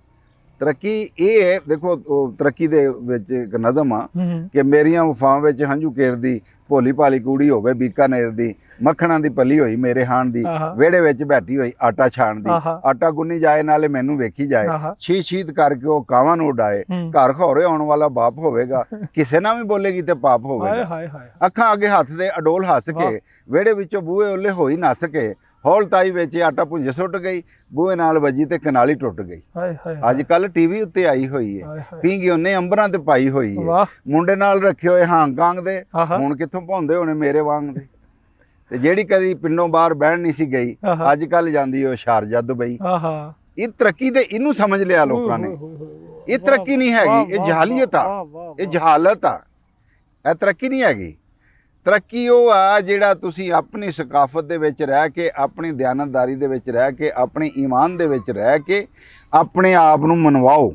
ਤਰੱਕੀ ਇਹ ਹੈ, ਦੇਖੋ ਉਹ ਤਰੱਕੀ ਦੇ ਵਿੱਚ ਇੱਕ ਨਜ਼ਮ ਆ ਕਿ ਮੇਰੀਆਂ ਵਫਾਵਾਂ ਵਿੱਚ ਹੰਝੂ ਕੇਰਦੀ, ਭੋਲੀ ਭਾਲੀ ਕੁੜੀ ਹੋਵੇ ਬੀਕਾਨੇਰ ਦੀ, ਮੱਖਣਾਂ ਦੀ ਪੱਲੀ ਹੋਈ ਮੇਰੇ ਹਾਣ ਦੀ, ਵਿਹੜੇ ਵਿੱਚ ਬੈਠੀ ਹੋਈ ਆਟਾ ਛਾਣਦੀ, ਆਟਾ ਗੁੰਨੀ ਜਾਏ ਨਾਲੇ ਮੈਨੂੰ ਵੇਖੀ ਜਾਏ, ਛੀ ਛੀਤ ਕਰਕੇ ਉਹ ਕਾਵਾਂ ਨੂੰ ਉਡਾਏ, ਘਰ ਖੌਰੇ ਆਉਣ ਵਾਲਾ ਬਾਪ ਹੋਵੇਗਾ, ਕਿਸੇ ਨਾਲ ਵੀ ਬੋਲੇਗੀ ਤੇ ਪਾਪ ਹੋਵੇਗਾ, ਅੱਖਾਂ ਅੱਗੇ ਹੱਥ ਦੇ ਅਡੋਲ ਹੱਸ ਕੇ, ਵਿਹੜੇ ਵਿੱਚੋਂ ਬੂਹੇ ਉੱਲੇ ਹੋਈ ਨੱਸ ਕੇ, ਹੌਲ ਤਾਈ ਵਿੱਚ ਆਟਾ ਭੁੰਜ ਸੁੱਟ ਗਈ, ਬੂਹੇ ਨਾਲ ਵੱਜੀ ਤੇ ਕਨਾਲੀ ਟੁੱਟ ਗਈ। ਅੱਜ ਕੱਲ ਟੀਵੀ ਉੱਤੇ ਆਈ ਹੋਈ ਹੈ, ਪੀਂਗੀ ਉਹਨੇ ਅੰਬਰਾਂ ਤੇ ਪਾਈ ਹੋਈ ਹੈ, ਮੁੰਡੇ ਨਾਲ ਰੱਖੇ ਹੋਏ ਹਾਂਗਕਾਂਗ ਦੇ, ਹੁਣ ਕਿੱਥੋਂ ਭੌਂਦੇ ਹੋਣੇ ਮੇਰੇ ਵਾਂਗ ਦੇ। ਤੇ ਜਿਹੜੀ ਕਦੀ ਪਿੰਡੋਂ ਬਾਹਰ ਬਹਿਣ ਨਹੀਂ ਸੀ ਗਈ, ਅੱਜ ਕੱਲ ਜਾਂਦੀ ਉਹ ਸ਼ਾਰਜਾ ਦੁਬਈ। ਇਹ ਤਰੱਕੀ ਤੇ ਇਹਨੂੰ ਸਮਝ ਲਿਆ ਲੋਕਾਂ ਨੇ। ਇਹ ਤਰੱਕੀ ਨਹੀਂ ਹੈਗੀ, ਇਹ ਜਹਾਲੀਅਤ ਆ, ਇਹ ਜਹਾਲਤ ਆ, ਇਹ ਤਰੱਕੀ ਨਹੀਂ ਹੈਗੀ। ਤਰੱਕੀ ਉਹ ਆ ਜਿਹੜਾ ਤੁਸੀਂ ਆਪਣੀ ਸਕਾਫਤ ਦੇ ਵਿੱਚ ਰਹਿ ਕੇ, ਆਪਣੀ ਦਿਆਨਤਦਾਰੀ ਦੇ ਵਿੱਚ ਰਹਿ ਕੇ, ਆਪਣੇ ਈਮਾਨ ਦੇ ਵਿੱਚ ਰਹਿ ਕੇ ਆਪਣੇ ਆਪ ਨੂੰ ਮਨਵਾਓ।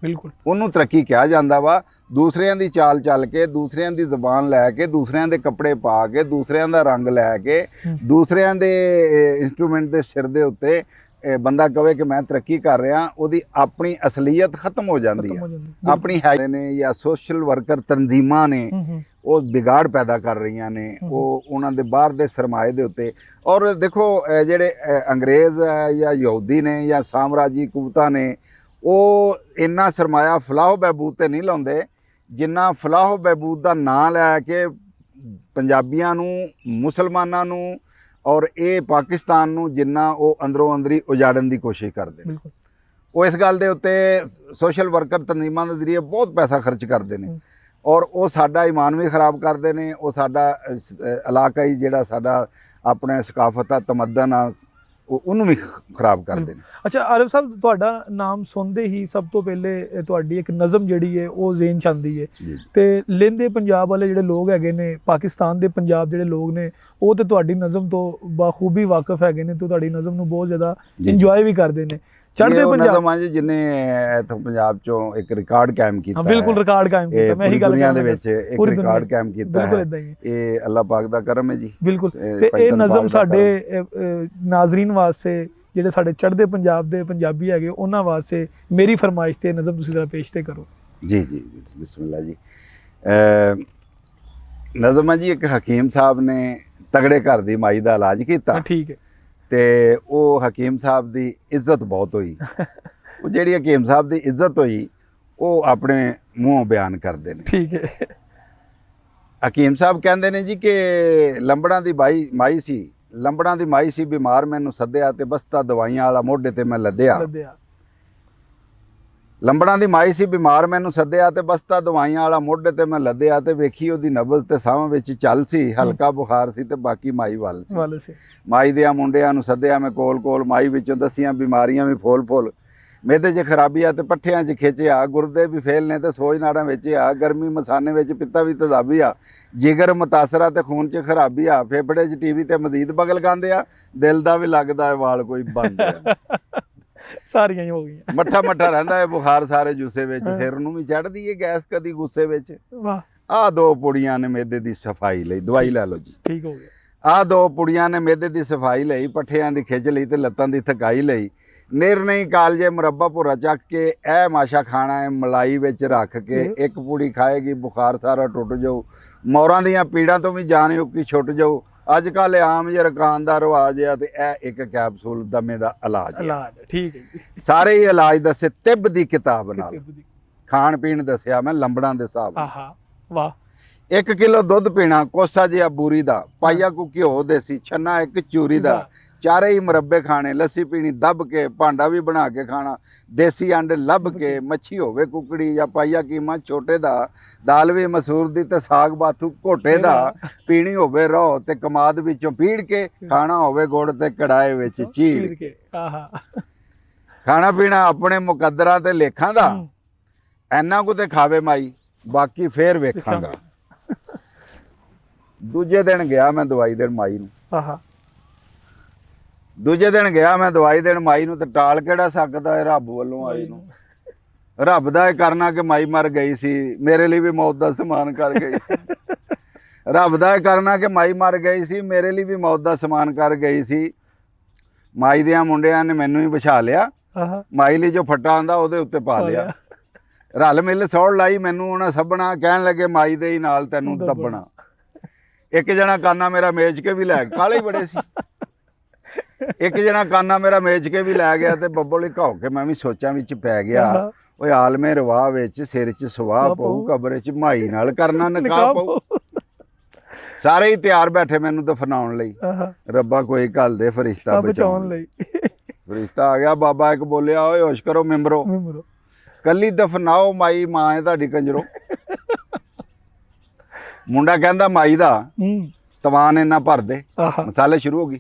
ਬਿਲਕੁਲ, ਉਹਨੂੰ ਤਰੱਕੀ ਕਿਹਾ ਜਾਂਦਾ ਵਾ। ਦੂਸਰਿਆਂ ਦੀ ਚਾਲ ਚੱਲ ਕੇ, ਦੂਸਰਿਆਂ ਦੀ ਜ਼ੁਬਾਨ ਲੈ ਕੇ, ਦੂਸਰਿਆਂ ਦੇ ਕੱਪੜੇ ਪਾ ਕੇ, ਦੂਸਰਿਆਂ ਦਾ ਰੰਗ ਲੈ ਕੇ, ਦੂਸਰਿਆਂ ਦੇ ਇੰਸਟਰੂਮੈਂਟ ਦੇ ਸਿਰ ਦੇ ਉੱਤੇ ਬੰਦਾ ਕਵੇ ਕਿ ਮੈਂ ਤਰੱਕੀ ਕਰ ਰਿਹਾ, ਉਹਦੀ ਆਪਣੀ ਅਸਲੀਅਤ ਖਤਮ ਹੋ ਜਾਂਦੀ ਹੈ। ਆਪਣੀ ਹੈ ਨੇ ਜਾਂ ਸੋਸ਼ਲ ਵਰਕਰ ਤਨਜ਼ੀਮਾਂ ਨੇ ਉਹ ਵਿਗਾੜ ਪੈਦਾ ਕਰ ਰਹੀਆਂ ਨੇ, ਉਹ ਉਹਨਾਂ ਦੇ ਬਾਹਰ ਦੇ ਸਰਮਾਏ ਦੇ ਉੱਤੇ। ਔਰ ਦੇਖੋ ਜਿਹੜੇ ਅੰਗਰੇਜ਼ ਹੈ ਜਾਂ ਯਹੂਦੀ ਨੇ ਜਾਂ ਸਾਮਰਾਜੀ ਕੁਵਤਾਂ ਨੇ, ਉਹ ਇੰਨਾ ਸਰਮਾਇਆ ਫਲਾਹ ਬਹਿਬੂਦ ਤੇ ਨਹੀਂ ਲਾਉਂਦੇ ਜਿੰਨਾ ਫਲਾਹ ਬਹਿਬੂਦ ਦਾ ਨਾਂ ਲੈ ਕੇ ਪੰਜਾਬੀਆਂ ਨੂੰ, ਮੁਸਲਮਾਨਾਂ ਨੂੰ ਔਰ ਇਹ ਪਾਕਿਸਤਾਨ ਨੂੰ ਜਿੰਨਾ ਉਹ ਅੰਦਰੋਂ ਅੰਦਰੀ ਉਜਾੜਨ ਦੀ ਕੋਸ਼ਿਸ਼ ਕਰਦੇ। ਉਹ ਇਸ ਗੱਲ ਦੇ ਉੱਤੇ ਸੋਸ਼ਲ ਵਰਕਰ ਤਨਜ਼ੀਮਾਂ ਦੇ ਜ਼ਰੀਏ ਬਹੁਤ ਪੈਸਾ ਖਰਚ ਕਰਦੇ ਨੇ ਔਰ ਉਹ ਸਾਡਾ ਈਮਾਨ ਵੀ ਖਰਾਬ ਕਰਦੇ ਨੇ। ਉਹ ਸਾਡਾ ਇਲਾਕਾਈ ਜਿਹੜਾ ਸਾਡਾ ਆਪਣਾ ਸਕਾਫਤ ਆ, ਤਮੱਦਨ ਆ, ਉਹਨੂੰ ਵੀ ਖਰਾਬ ਕਰਦੇ ਨੇ। ਅੱਛਾ ਆਰਿਫ ਸਾਹਿਬ, ਤੁਹਾਡਾ ਨਾਮ ਸੁਣਦੇ ਹੀ ਸਭ ਤੋਂ ਪਹਿਲੇ ਤੁਹਾਡੀ ਇੱਕ ਨਜ਼ਮ ਜਿਹੜੀ ਹੈ ਉਹ ਜ਼ੇਨ 'ਚ ਆਉਂਦੀ ਹੈ। ਤੇ ਲਹਿੰਦੇ ਪੰਜਾਬ ਵਾਲੇ ਜਿਹੜੇ ਲੋਕ ਹੈਗੇ ਨੇ, ਪਾਕਿਸਤਾਨ ਦੇ ਪੰਜਾਬ ਜਿਹੜੇ ਲੋਕ ਨੇ, ਉਹ ਤੇ ਤੁਹਾਡੀ ਨਜ਼ਮ ਤੋਂ ਬਾਖੂਬੀ ਵਾਕਿਫ ਹੈਗੇ ਨੇ ਤੇ ਤੁਹਾਡੀ ਨਜ਼ਮ ਨੂੰ ਬਹੁਤ ਜ਼ਿਆਦਾ ਇੰਜੋਏ ਵੀ ਕਰਦੇ ਨੇ। ਚੜ੍ਹਦੇ ਪੰਜਾਬ ਜਿਹਨੇ ਇੱਥੋਂ ਪੰਜਾਬ ਚੋਂ ਇੱਕ ਰਿਕਾਰਡ ਕਾਇਮ ਕੀਤਾ, ਬਿਲਕੁਲ ਰਿਕਾਰਡ ਕਾਇਮ ਕੀਤਾ, ਮੈਂ ਇਹੀ ਗੱਲ ਦੁਨੀਆ ਦੇ ਵਿੱਚ ਇੱਕ ਰਿਕਾਰਡ ਕਾਇਮ ਕੀਤਾ ਹੈ। ਇਹ ਅੱਲਾਹ ਪਾਕ ਦਾ ਕਰਮ ਹੈ ਜੀ। ਬਿਲਕੁਲ, ਤੇ ਇਹ ਨਜ਼ਮ ਸਾਡੇ ਨਾਜ਼ਰੀਨ ਵਾਸਤੇ, ਜਿਹੜੇ ਸਾਡੇ ਚੜ੍ਹਦੇ ਪੰਜਾਬ ਦੇ ਪੰਜਾਬੀ ਹੈਗੇ, ਉਹਨਾਂ ਵਾਸਤੇ ਮੇਰੀ ਫਰਮਾਇਸ਼ ਤੇ ਨਜ਼ਮ ਤੁਸੀਂ ਜ਼ਰਾ ਪੇਸ਼ ਤੇ ਕਰੋ। ਜੀ ਜੀ, ਬਿਸਮਿਲ੍ਲਾ ਜੀ। ਨਜ਼ਮ ਹੈ ਜੀ, ਇੱਕ ਹਕੀਮ ਸਾਹਿਬ ਨੇ ਤਗੜੇ ਘਰ ਦੀ ਮਾਈ ਦਾ ਇਲਾਜ ਕੀਤਾ। ਠੀਕ ਹੈ। ਤੇ ਉਹ ਹਕੀਮ ਸਾਹਿਬ ਦੀ ਇੱਜ਼ਤ ਬਹੁਤ ਹੋਈ। ਉਹ ਜਿਹੜੀ ਹਕੀਮ ਸਾਹਿਬ ਦੀ ਇੱਜ਼ਤ ਹੋਈ ਉਹ ਆਪਣੇ ਮੂੰਹੋਂ ਬਿਆਨ ਕਰਦੇ ਨੇ। ਠੀਕ ਹੈ। ਹਕੀਮ ਸਾਹਿਬ ਕਹਿੰਦੇ ਨੇ ਜੀ ਕਿ ਲੰਬੜਾਂ ਦੀ ਮਾਈ ਸੀ, ਲੰਬੜਾਂ ਦੀ ਮਾਈ ਸੀ ਬਿਮਾਰ, ਮੈਨੂੰ ਸੱਦਿਆ ਤੇ ਬਸਤਾ ਦਵਾਈਆਂ ਵਾਲਾ ਮੋਢੇ ਤੇ ਮੈਂ ਲੱਦਿਆ। ਲੰਬੜਾਂ ਦੀ ਮਾਈ ਸੀ ਬਿਮਾਰ, ਮੈਨੂੰ ਸੱਦਿਆ ਤੇ ਬਸਤਾ ਦਵਾਈਆਂ ਵਾਲਾ ਮੋਢੇ ਤੇ ਮੈਂ ਲੱਦਿਆ, ਤੇ ਵੇਖੀ ਉਹਦੀ ਨਬਜ਼ ਤੇ ਸਾਹਾਂ ਵਿੱਚ ਚੱਲ ਸੀ, ਹਲਕਾ ਬੁਖਾਰ ਸੀ ਤੇ ਬਾਕੀ ਮਾਈ ਵੱਲ ਸੀ। ਮਾਈ ਦਿਆਂ ਮੁੰਡਿਆਂ ਨੂੰ ਸੱਦਿਆ ਮੈਂ ਕੋਲ, ਮਾਈ ਵਿੱਚੋਂ ਦਸੀਆਂ ਬਿਮਾਰੀਆਂ ਵੀ ਫੋਲ, ਮੇਦੇ 'ਚ ਖਰਾਬੀ ਆ ਤੇ ਪੱਠਿਆਂ 'ਚ ਖਿੱਚਿਆ, ਗੁਰਦੇ ਵੀ ਫੇਲ ਨੇ ਤੇ ਸੋਜ ਨਾੜਾਂ ਵਿੱਚ ਆ, ਗਰਮੀ ਮਸਾਨੇ ਵਿੱਚ ਪਿੱਤਾ ਵੀ ਤੇਜ਼ਾਬੀ ਆ, ਜਿਗਰ ਮੁਤਾਸਰਾ ਤੇ ਖੂਨ 'ਚ ਖਰਾਬੀ ਆ, ਫੇਫੜੇ 'ਚ ਟੀਵੀ ਤੇ ਮਜ਼ੀਦ ਬਗਲ ਗਾਂਦੇ ਆ, ਦਿਲ ਦਾ ਵੀ ਲੱਗਦਾ ਹੈ ਵਾਲ ਕੋਈ ਬੰਦ ਸਾਰੀਆਂ ਹੀ ਹੋ ਗਈਆਂ। ਮੱਠਾ ਰਹਿੰਦਾ ਹੈ ਬੁਖਾਰ ਸਾਰੇ ਜੁੱਸੇ ਵਿੱਚ, ਸਿਰ ਨੂੰ ਵੀ ਚੜ੍ਹਦੀ ਹੈ ਗੈਸ ਕਦੀ ਗੁੱਸੇ ਵਿੱਚ। ਵਾਹ। ਆਹ ਦੋ ਪੁੜੀਆਂ ਨੇ ਮੇਦੇ ਦੀ ਸਫਾਈ ਲਈ, ਦਵਾਈ ਲੈ ਲਓ ਜੀ। ਠੀਕ ਹੋ ਗਿਆ। ਆਹ ਦੋ ਪੁੜੀਆਂ ਨੇ ਮੇਦੇ ਦੀ ਸਫਾਈ ਲਈ, ਪੱਠਿਆਂ ਦੀ ਖਿੱਚ ਲਈ ਤੇ ਲੱਤਾਂ ਦੀ ਥਕਾਈ ਲਈ, ਨਿਰਨਈ ਕਾਲਜੇ ਮੁਰੱਬਾ ਭੁਰਾ ਚੱਕ ਕੇ, ਇਹ ਮਾਸ਼ਾ ਖਾਣਾ ਹੈ ਮਲਾਈ ਵਿੱਚ ਰੱਖ ਕੇ, ਇੱਕ ਪੂੜੀ ਖਾਏਗੀ ਬੁਖਾਰ ਸਾਰਾ ਟੁੱਟ ਜਾਊ, ਮੌਰਾਂ ਦੀਆਂ ਪੀੜਾਂ ਤੋਂ ਵੀ ਜਾਨ ਉੱਕੀ ਛੁੱਟ ਜਾਊ। ਅੱਜ ਕੱਲ੍ਹ ਆਮ ਜਰਕਾਨ ਦਾ ਰਿਵਾਜ ਆ ਤੇ ਇਹ ਇੱਕ ਕੈਪਸੂਲ ਦਮੇ ਦਾ ਇਲਾਜ। ਠੀਕ ਹੈ ਜੀ। ਸਾਰੇ ਹੀ ਇਲਾਜ ਦੱਸੇ ਤਿੱਬ ਦੀ ਕਿਤਾਬ ਨਾਲ, ਖਾਣ ਪੀਣ ਦੱਸਿਆ ਮੈਂ ਲੰਬੜਾਂ ਦੇ ਹਿਸਾਬ ਨਾਲ। ਵਾਹ। 1 ਕਿਲੋ ਦੁੱਧ ਪੀਣਾ, ਕੋਸਾ ਜਿਹਾ ਬੂਰੀ ਦਾ, ਪਾਈਆ ਕੁ ਘਿਓ ਦੇਸੀ, ਛੰਨਾ ਇੱਕ ਚੂਰੀ ਦਾ, ਚਾਰੇ ਹੀ ਮੁਰੱਬੇ ਖਾਣੇ, ਲੱਸੀ ਪੀਣੀ ਦੱਬ ਕੇ, ਭਾਂਡਾ ਵੀ ਬਣਾ ਕੇ ਖਾਣਾ, ਦੇਸੀ ਅੰਡੇ ਲੱਭ ਕੇ, ਮੱਛੀ ਹੋਵੇ ਕੁਕੜੀ ਜਾਂ ਪਾਈਆ ਕੀਮਾ ਛੋਟੇ ਦਾ, ਦਾਲ ਵੀ ਮਸੂਰ ਦੀ ਤੇ ਸਾਗ ਬਾਥੂ ਘੋਟੇ ਦਾ, ਪੀਣੀ ਹੋਵੇ ਰੋ ਤੇ ਕਮਾਦ ਵਿੱਚੋਂ ਪੀੜ ਕੇ, ਖਾਣਾ ਹੋਵੇ ਗੁੜ ਤੇ ਕੜਾਏ ਵਿੱਚ ਚੀੜ ਕੇ। ਖਾਣਾ ਪੀਣਾ ਆਪਣੇ ਮੁਕੱਦਰਾਂ ਤੇ ਲੇਖਾਂ ਦਾ, ਐਨਾ ਕੁ ਤੇ ਖਾਵੇ ਮਾਈ, ਬਾਕੀ ਫੇਰ ਵੇਖਾਂਗਾ। ਦੂਜੇ ਦਿਨ ਗਿਆ ਮੈਂ ਦਵਾਈ ਦੇਣ ਮਾਈ ਨੂੰ। ਆਹਾ, ਦੂਜੇ ਦਿਨ ਗਿਆ ਮੈਂ ਦਵਾਈ ਦੇਣ ਮਾਈ ਨੂੰ, ਤੇ ਟਾਲ ਕਿਹੜਾ ਸਕਦਾ ਹੈ ਰੱਬ ਵੱਲੋਂ ਆਈ ਨੂੰ। ਰੱਬ ਦਾ ਇਹ ਕਰਨਾ ਕਿ ਮਾਈ ਮਰ ਗਈ ਸੀ, ਮੇਰੇ ਲਈ ਵੀ ਮੌਤ ਦਾ ਸਮਾਨ ਕਰ ਗਈ ਸੀ। ਰੱਬ ਦਾ ਇਹ ਕਰਨਾ ਕਿ ਮਾਈ ਮਰ ਗਈ ਸੀ, ਮੇਰੇ ਲਈ ਵੀ ਮੌਤ ਦਾ ਸਮਾਨ ਕਰ ਗਈ ਸੀ। ਮਾਈ ਦਿਆਂ ਮੁੰਡਿਆਂ ਨੇ ਮੈਨੂੰ ਹੀ ਵਿਛਾ ਲਿਆ, ਆਹਾ, ਮਾਈ ਲਈ ਜੋ ਫੱਟਾ ਆਂਦਾ ਉਹਦੇ ਉੱਤੇ ਪਾ ਲਿਆ। ਰਲ ਮਿਲ ਸੌੜ ਲਾਈ ਮੈਨੂੰ ਉਹਨਾਂ ਸੱਬਣਾ, ਕਹਿਣ ਲੱਗੇ ਮਾਈ ਦੇ ਹੀ ਨਾਲ ਤੈਨੂੰ ਦੱਬਣਾ। ਇੱਕ ਜਣਾ ਕਾਨਾ ਮੇਰਾ ਮੇਚ ਕੇ ਵੀ ਲੈ ਗਿਆ, ਕਾਲੇ ਹੀ ਬੜੇ ਸੀ। ਇੱਕ ਜਣਾ ਕਾਨਾ ਮੇਰਾ ਮੇਚ ਕੇ ਵੀ ਲੈ ਗਿਆ, ਤੇ ਬੱਬਲ ਹੀ ਘਾਉ ਕੇ ਮੈਂ ਵੀ ਸੋਚਾਂ ਵਿੱਚ ਪੈ ਗਿਆ। ਓਏ ਆਲਮੇ ਰਵਾਹ ਵਿੱਚ ਸਿਰ 'ਚ ਸਵਾਹ ਪਊ, ਕਬਰ 'ਚ ਮਾਈ ਨਾਲ ਕਰਨਾ ਨਿਕਾਹ ਪਊ। ਸਾਰੇ ਹੀ ਤਿਆਰ ਬੈਠੇ ਮੈਨੂੰ ਦਫਨਾਉਣ ਲਈ। ਰੱਬਾ ਕੋਈ ਘੱਲ ਦੇ ਫਰਿਸ਼ਤਾ ਬਚਾਉਣ ਲਈ। ਫਰਿਸ਼ਤਾ ਆ ਗਿਆ, ਬਾਬਾ ਇੱਕ ਬੋਲਿਆ, ਓਏ ਹੋਸ਼ ਕਰੋ ਮੈਂਬਰੋ, ਕੱਲੀ ਦਫਨਾਓ ਮਾਈ, ਮਾਂ ਹੈ ਤੁਹਾਡੀ ਕੰਜਰੋ। ਮੁੰਡਾ ਕਹਿੰਦਾ ਮਾਈ ਦਾ ਤਵਾਨ ਇੰਨਾ ਭਰ ਦੇ, ਮਸਾਲੇ ਸ਼ੁਰੂ ਹੋ ਗਈ।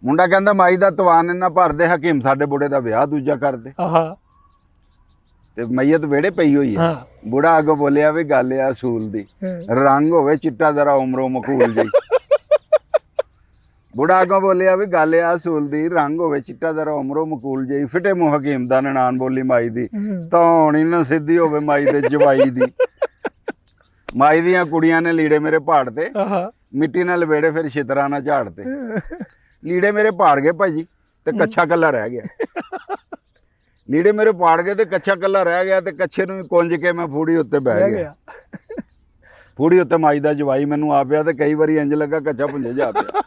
ਮੁੰਡਾ ਕਹਿੰਦਾ ਮਾਈ ਦਾ ਤਵਾਨ ਇੰਨਾ ਭਰ ਦੇ, ਹਕੀਮ ਸਾਡੇ ਬੁੜੇ ਦਾ ਵਿਆਹ ਦੂਜਾ ਕਰ ਦੇ। ਤੇ ਮਈਅਤ ਵਿਹੜੇ ਪਈ ਹੋਈ ਹੈ। ਬੁੜਾ ਅੱਗੋਂ ਬੋਲਿਆ ਵੀ ਗੱਲ ਆ ਅਸੂਲ ਦੀ, ਰੰਗ ਹੋਵੇ ਚਿੱਟਾ ਜ਼ਰਾ ਉਮਰੋਂ ਮਕੂਲ ਜੀ। ਬੁੜਾ ਅੱਗੋਂ ਬੋਲਿਆ ਵੀ ਗੱਲ ਆ ਅਸੂਲ ਦੀ, ਰੰਗ ਹੋਵੇ ਚਿੱਟਾ ਜ਼ਰਾ ਉਮਰੋਂ ਮਕੂਲ ਜੀ। ਫਿੱਟੇ ਮੂੰਹ ਹਕੀਮ ਦਾ ਨਨਾਣ ਬੋਲੀ ਮਾਈ ਦੀ, ਧੌਣ ਨਾ ਸਿੱਧੀ ਹੋਵੇ ਮਾਈ ਦੇ ਜਵਾਈ ਦੀ। ਮਾਈ ਦੀਆਂ ਕੁੜੀਆਂ ਨੇ ਲੀੜੇ ਮੇਰੇ ਪਾੜ ਤੇ, ਮਿੱਟੀ ਨਾਲ ਲਵੇੜੇ ਫਿਰ ਛਿਤਰਾਂ ਨਾਲ ਝਾੜ ਤੇ। ਲੀੜੇ ਮੇਰੇ ਪਾੜ ਗਏ ਭਾਜੀ, ਤੇ ਕੱਛਾ ਕੱਲਾ ਰਹਿ ਗਿਆ। ਲੀੜੇ ਮੇਰੇ ਪਾੜ ਗਏ ਤੇ ਕੱਛਾ ਕੱਲਾ ਰਹਿ ਗਿਆ, ਤੇ ਕੱਛੇ ਨੂੰ ਕੁੰਝ ਕੇ ਮੈਂ ਫੂੜੀ ਉੱਤੇ ਬਹਿ ਗਿਆ। ਫੂੜੀ ਉੱਤੇ ਮਾਈ ਦਾ ਜਵਾਈ ਮੈਨੂੰ ਆ ਪਿਆ, ਤੇ ਕਈ ਵਾਰੀ ਇੰਜ ਲੱਗਾ ਕੱਛਾ ਭੁੰਜੇ ਜਾ ਪਿਆ।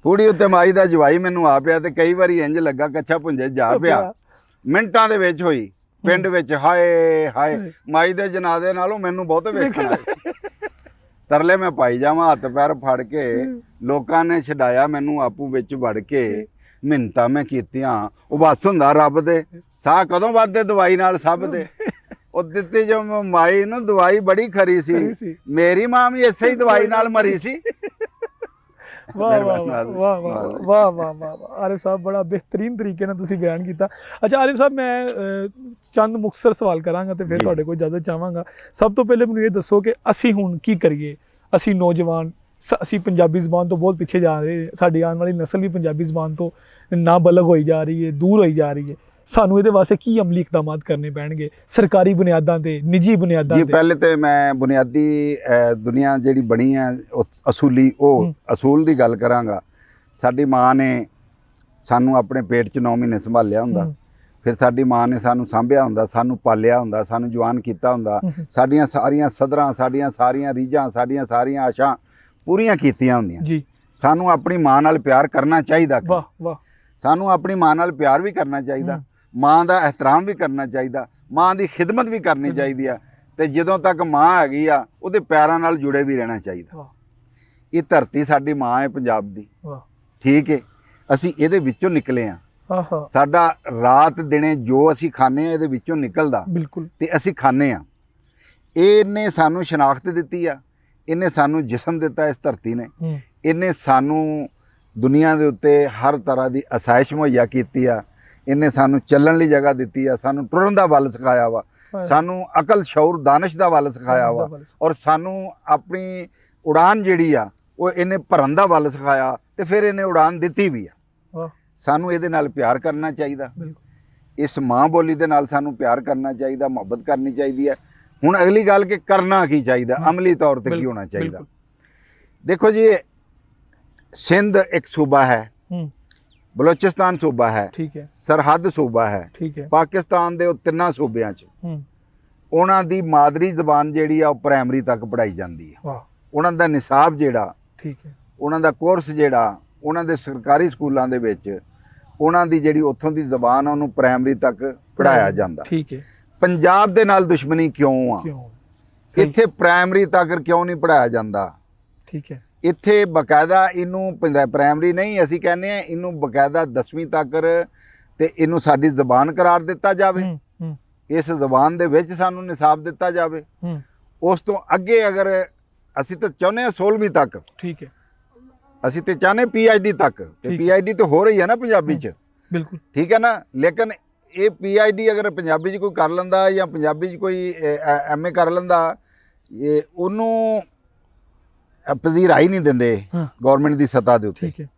ਫੂੜੀ ਉੱਤੇ ਮਾਈ ਦਾ ਜਵਾਈ ਮੈਨੂੰ ਆ ਪਿਆ, ਤੇ ਕਈ ਵਾਰੀ ਇੰਜ ਲੱਗਾ ਕੱਛਾ ਭੁੰਜੇ ਜਾ ਪਿਆ। ਮਿੰਟਾਂ ਦੇ ਵਿੱਚ ਹੋਈ ਪਿੰਡ ਵਿੱਚ, ਹਾਏ ਹਾਏ ਮਾਈ ਦੇ ਜਨਾਜ਼ੇ ਨਾਲੋਂ ਮੈਨੂੰ ਬਹੁਤ ਵੇਖਣਾ। ਤਰਲੇ ਮੈਂ ਪਾਈ ਜਾਵਾਂ ਹੱਥ ਪੈਰ ਫੜ ਕੇ, ਲੋਕਾਂ ਨੇ ਛਡਾਇਆ ਮੈਨੂੰ ਆਪੂ ਵਿੱਚ ਵੜ ਕੇ। ਮਿੰਨਤਾਂ ਮੈਂ ਕੀਤੀਆਂ, ਉਹ ਵਸ ਹੁੰਦਾ ਰੱਬ ਦੇ, ਸਾਹ ਕਦੋਂ ਵੱਧਦੇ ਦਵਾਈ ਨਾਲ ਸਭ ਦੇ। ਉਹ ਦਿੱਤੀ ਜੋ ਮਾਈ ਨੂੰ ਦਵਾਈ ਬੜੀ ਖਰੀ ਸੀ, ਮੇਰੀ ਮਾਂ ਵੀ ਇਸੇ ਹੀ ਦਵਾਈ ਨਾਲ ਮਰੀ ਸੀ। ਵਾਹ ਵਾਹ ਵਾਹ ਵਾਹ ਵਾਹ ਵਾਹ ਵਾਹ ਆਰਿਫ ਸਾਹਿਬ, ਬੜਾ ਬਿਹਤਰੀਨ ਤਰੀਕੇ ਨਾਲ ਤੁਸੀਂ ਬਿਆਨ ਕੀਤਾ। ਅੱਛਾ ਆਰਿਫ ਸਾਹਿਬ, ਮੈਂ ਚੰਦ ਮੁਖਤਸਰ ਸਵਾਲ ਕਰਾਂਗਾ ਤੇ ਫਿਰ ਤੁਹਾਡੇ ਕੋਲ ਇਜਾਜ਼ਤ ਚਾਹਾਂਗਾ। ਸਭ ਤੋਂ ਪਹਿਲੇ ਮੈਨੂੰ ਇਹ ਦੱਸੋ ਕਿ ਅਸੀਂ ਹੁਣ ਕੀ ਕਰੀਏ? ਅਸੀਂ ਨੌਜਵਾਨ, ਅਸੀਂ ਪੰਜਾਬੀ ਜ਼ਬਾਨ ਤੋਂ ਬਹੁਤ ਪਿੱਛੇ ਜਾ ਰਹੇ, ਸਾਡੀ ਆਉਣ ਵਾਲੀ ਨਸਲ ਵੀ ਪੰਜਾਬੀ ਜ਼ਬਾਨ ਤੋਂ ਨਾਬਲਗ ਹੋਈ ਜਾ ਰਹੀ ਹੈ, ਦੂਰ ਹੋਈ ਜਾ ਰਹੀ ਹੈ। ਸਾਨੂੰ ਇਹਦੇ ਵਾਸਤੇ ਕੀ ਅਮਲੀ ਇਕਦਾਮਾਤ ਕਰਨੇ ਪੈਣਗੇ, ਸਰਕਾਰੀ ਬੁਨਿਆਦਾਂ ਤੇ, ਨਿੱਜੀ ਬੁਨਿਆਦਾਂ ਤੇ? ਪਹਿਲੇ ਤੇ ਮੈਂ ਬੁਨਿਆਦੀ ਦੁਨੀਆ ਜਿਹੜੀ ਬਣੀ ਹੈ ਅਸੂਲੀ, ਉਹ ਅਸੂਲ ਦੀ ਗੱਲ ਕਰਾਂਗਾ। ਸਾਡੀ ਮਾਂ ਨੇ ਸਾਨੂੰ ਆਪਣੇ ਪੇਟ 'ਚ 9 ਮਹੀਨੇ ਸੰਭਾਲਿਆ ਹੁੰਦਾ, ਫਿਰ ਸਾਡੀ ਮਾਂ ਨੇ ਸਾਨੂੰ ਸਾਂਭਿਆ ਹੁੰਦਾ, ਸਾਨੂੰ ਪਾਲਿਆ ਹੁੰਦਾ, ਸਾਨੂੰ ਜਵਾਨ ਕੀਤਾ ਹੁੰਦਾ, ਸਾਡੀਆਂ ਸਾਰੀਆਂ ਸਦਰਾਂ, ਸਾਡੀਆਂ ਸਾਰੀਆਂ ਰੀਝਾਂ, ਸਾਡੀਆਂ ਸਾਰੀਆਂ ਆਸ਼ਾਂ ਪੂਰੀਆਂ ਕੀਤੀਆਂ ਹੁੰਦੀਆਂ ਜੀ। ਸਾਨੂੰ ਆਪਣੀ ਮਾਂ ਨਾਲ ਪਿਆਰ ਕਰਨਾ ਚਾਹੀਦਾ। ਵਾਹ ਵਾਹ, ਸਾਨੂੰ ਆਪਣੀ ਮਾਂ ਨਾਲ ਪਿਆਰ ਵੀ ਕਰਨਾ ਚਾਹੀਦਾ, ਮਾਂ ਦਾ ਇਹਤਰਾਮ ਵੀ ਕਰਨਾ ਚਾਹੀਦਾ, ਮਾਂ ਦੀ ਖਿਦਮਤ ਵੀ ਕਰਨੀ ਚਾਹੀਦੀ ਆ, ਤੇ ਜਦੋਂ ਤੱਕ ਮਾਂ ਹੈਗੀ ਆ ਉਹਦੇ ਪੈਰਾਂ ਨਾਲ ਜੁੜੇ ਵੀ ਰਹਿਣਾ ਚਾਹੀਦਾ। ਇਹ ਧਰਤੀ ਸਾਡੀ ਮਾਂ ਹੈ ਪੰਜਾਬ ਦੀ, ਠੀਕ ਹੈ, ਅਸੀਂ ਇਹਦੇ ਵਿੱਚੋਂ ਨਿਕਲੇ ਆ। ਸਾਡਾ ਰਾਤ ਦਿਨੇ ਜੋ ਅਸੀਂ ਖਾਂਦੇ ਆ ਇਹਦੇ ਵਿੱਚੋਂ ਨਿਕਲਦਾ, ਬਿਲਕੁਲ, ਤੇ ਅਸੀਂ ਖਾਂਦੇ ਆ। ਇਹਨੇ ਸਾਨੂੰ ਸ਼ਨਾਖਤ ਦਿੱਤੀ ਆ, ਇਹਨੇ ਸਾਨੂੰ ਜਿਸਮ ਦਿੱਤਾ ਇਸ ਧਰਤੀ ਨੇ, ਇਹਨੇ ਸਾਨੂੰ ਦੁਨੀਆ ਦੇ ਉੱਤੇ ਹਰ ਤਰ੍ਹਾਂ ਦੀ ਆਸਾਇਸ਼ ਮੁਹੱਈਆ ਕੀਤੀ ਆ, ਇਹਨੇ ਸਾਨੂੰ ਚੱਲਣ ਲਈ ਜਗ੍ਹਾ ਦਿੱਤੀ ਆ, ਸਾਨੂੰ ਟੁਰਨ ਦਾ ਵੱਲ ਸਿਖਾਇਆ ਵਾ, ਸਾਨੂੰ ਅਕਲ ਸ਼ਊਰ ਦਾਨਿਸ਼ ਦਾ ਵੱਲ ਸਿਖਾਇਆ ਵਾ, ਔਰ ਸਾਨੂੰ ਆਪਣੀ ਉਡਾਨ ਜਿਹੜੀ ਆ ਉਹ ਇਹਨੇ ਭਰਨ ਦਾ ਵੱਲ ਸਿਖਾਇਆ, ਤੇ ਫਿਰ ਇਹਨੇ ਉਡਾਨ ਦਿੱਤੀ ਵੀ ਆ। ਸਾਨੂੰ ਇਹਦੇ ਨਾਲ ਪਿਆਰ ਕਰਨਾ ਚਾਹੀਦਾ, ਇਸ ਮਾਂ ਬੋਲੀ ਦੇ ਨਾਲ ਸਾਨੂੰ ਪਿਆਰ ਕਰਨਾ ਚਾਹੀਦਾ, ਮੁਹੱਬਤ ਕਰਨੀ ਚਾਹੀਦੀ ਹੈ। ਹੁਣ ਅਗਲੀ ਗੱਲ ਕਿ ਕਰਨਾ ਕੀ ਚਾਹੀਦਾ, ਅਮਲੀ ਤੌਰ ਤੇ ਕੀ ਹੋਣਾ ਚਾਹੀਦਾ। ਦੇਖੋ ਜੀ, ਸਿੰਧ ਇੱਕ ਸੂਬਾ ਹੈ, ਬਲੋਚਿਸਤਾਨ ਸੂਬਾ ਹੈ, ਠੀਕ ਹੈ, ਸਰਹੱਦ ਸੂਬਾ ਹੈ, ਠੀਕ ਹੈ, ਪਾਕਿਸਤਾਨ ਦੇ ਉਹ ਤਿੰਨਾਂ ਸੂਬਿਆਂ 'ਚ ਉਹਨਾਂ ਦੀ ਮਾਦਰੀ ਜ਼ਬਾਨ ਜਿਹੜੀ ਆ ਉਹ ਪ੍ਰਾਇਮਰੀ ਤੱਕ ਪੜ੍ਹਾਈ ਜਾਂਦੀ ਹੈ। ਉਹਨਾਂ ਦਾ ਨਿਸਾਬ ਜਿਹੜਾ, ਠੀਕ ਹੈ, ਉਹਨਾਂ ਦਾ ਕੋਰਸ ਜਿਹੜਾ, ਉਹਨਾਂ ਦੇ ਸਰਕਾਰੀ ਸਕੂਲਾਂ ਦੇ ਵਿੱਚ ਉਹਨਾਂ ਦੀ ਜਿਹੜੀ ਉੱਥੋਂ ਦੀ ਜ਼ਬਾਨ ਆ ਉਹਨੂੰ ਪ੍ਰਾਇਮਰੀ ਤੱਕ ਪੜ੍ਹਾਇਆ ਜਾਂਦਾ, ਠੀਕ ਹੈ। ਪੰਜਾਬ ਦੇ ਨਾਲ ਦੁਸ਼ਮਣੀ ਕਿਉਂ ਆ? ਇੱਥੇ ਪ੍ਰਾਇਮਰੀ ਤੱਕ ਕਿਉਂ ਨਹੀਂ ਪੜ੍ਹਾਇਆ ਜਾਂਦਾ? ਠੀਕ ਹੈ, ਇੱਥੇ ਬਕਾਇਦਾ ਇਹਨੂੰ ਪ੍ਰਾਇਮਰੀ ਨਹੀਂ, ਅਸੀਂ ਕਹਿੰਦੇ ਆ ਇਹਨੂੰ ਬਕਾਇਦਾ 10ਵੀਂ ਤੱਕ ਤੇ ਇਹਨੂੰ ਸਾਡੀ ਜ਼ਬਾਨ ਕਰਾਰ ਦਿੱਤਾ ਜਾਵੇ, ਇਸ ਜ਼ਬਾਨ ਦੇ ਵਿੱਚ ਸਾਨੂੰ ਨਿਸਾਬ ਦਿੱਤਾ ਜਾਵੇ। ਉਸ ਤੋਂ ਅੱਗੇ ਅਗਰ ਅਸੀਂ ਤਾਂ ਚਾਹੁੰਦੇ ਹਾਂ 16ਵੀਂ ਤੱਕ, ਠੀਕ ਹੈ, ਅਸੀਂ ਤੇ ਚਾਹੁੰਦੇ PhD ਤੱਕ, ਤੇ PhD ਤਾਂ ਹੋ ਰਹੀ ਹੈ ਨਾ ਪੰਜਾਬੀ 'ਚ, ਬਿਲਕੁਲ, ਠੀਕ ਹੈ ਨਾ। ਲੇਕਿਨ ਇਹ PhD ਅਗਰ ਪੰਜਾਬੀ 'ਚ ਕੋਈ ਕਰ ਲੈਂਦਾ ਜਾਂ ਪੰਜਾਬੀ 'ਚ ਕੋਈ MA ਕਰ ਲੈਂਦਾ, ਇਹ ਉਹਨੂੰ ਪਜ਼ੀਰਾਈ ਨਹੀਂ ਦਿੰਦੇ ਹਾਂ। ਗਵਰਨਮੈਂਟ ਦੀ ਸੱਤਾ ਦੇ ਉੱਤੇ। ਠੀਕ ਹੈ।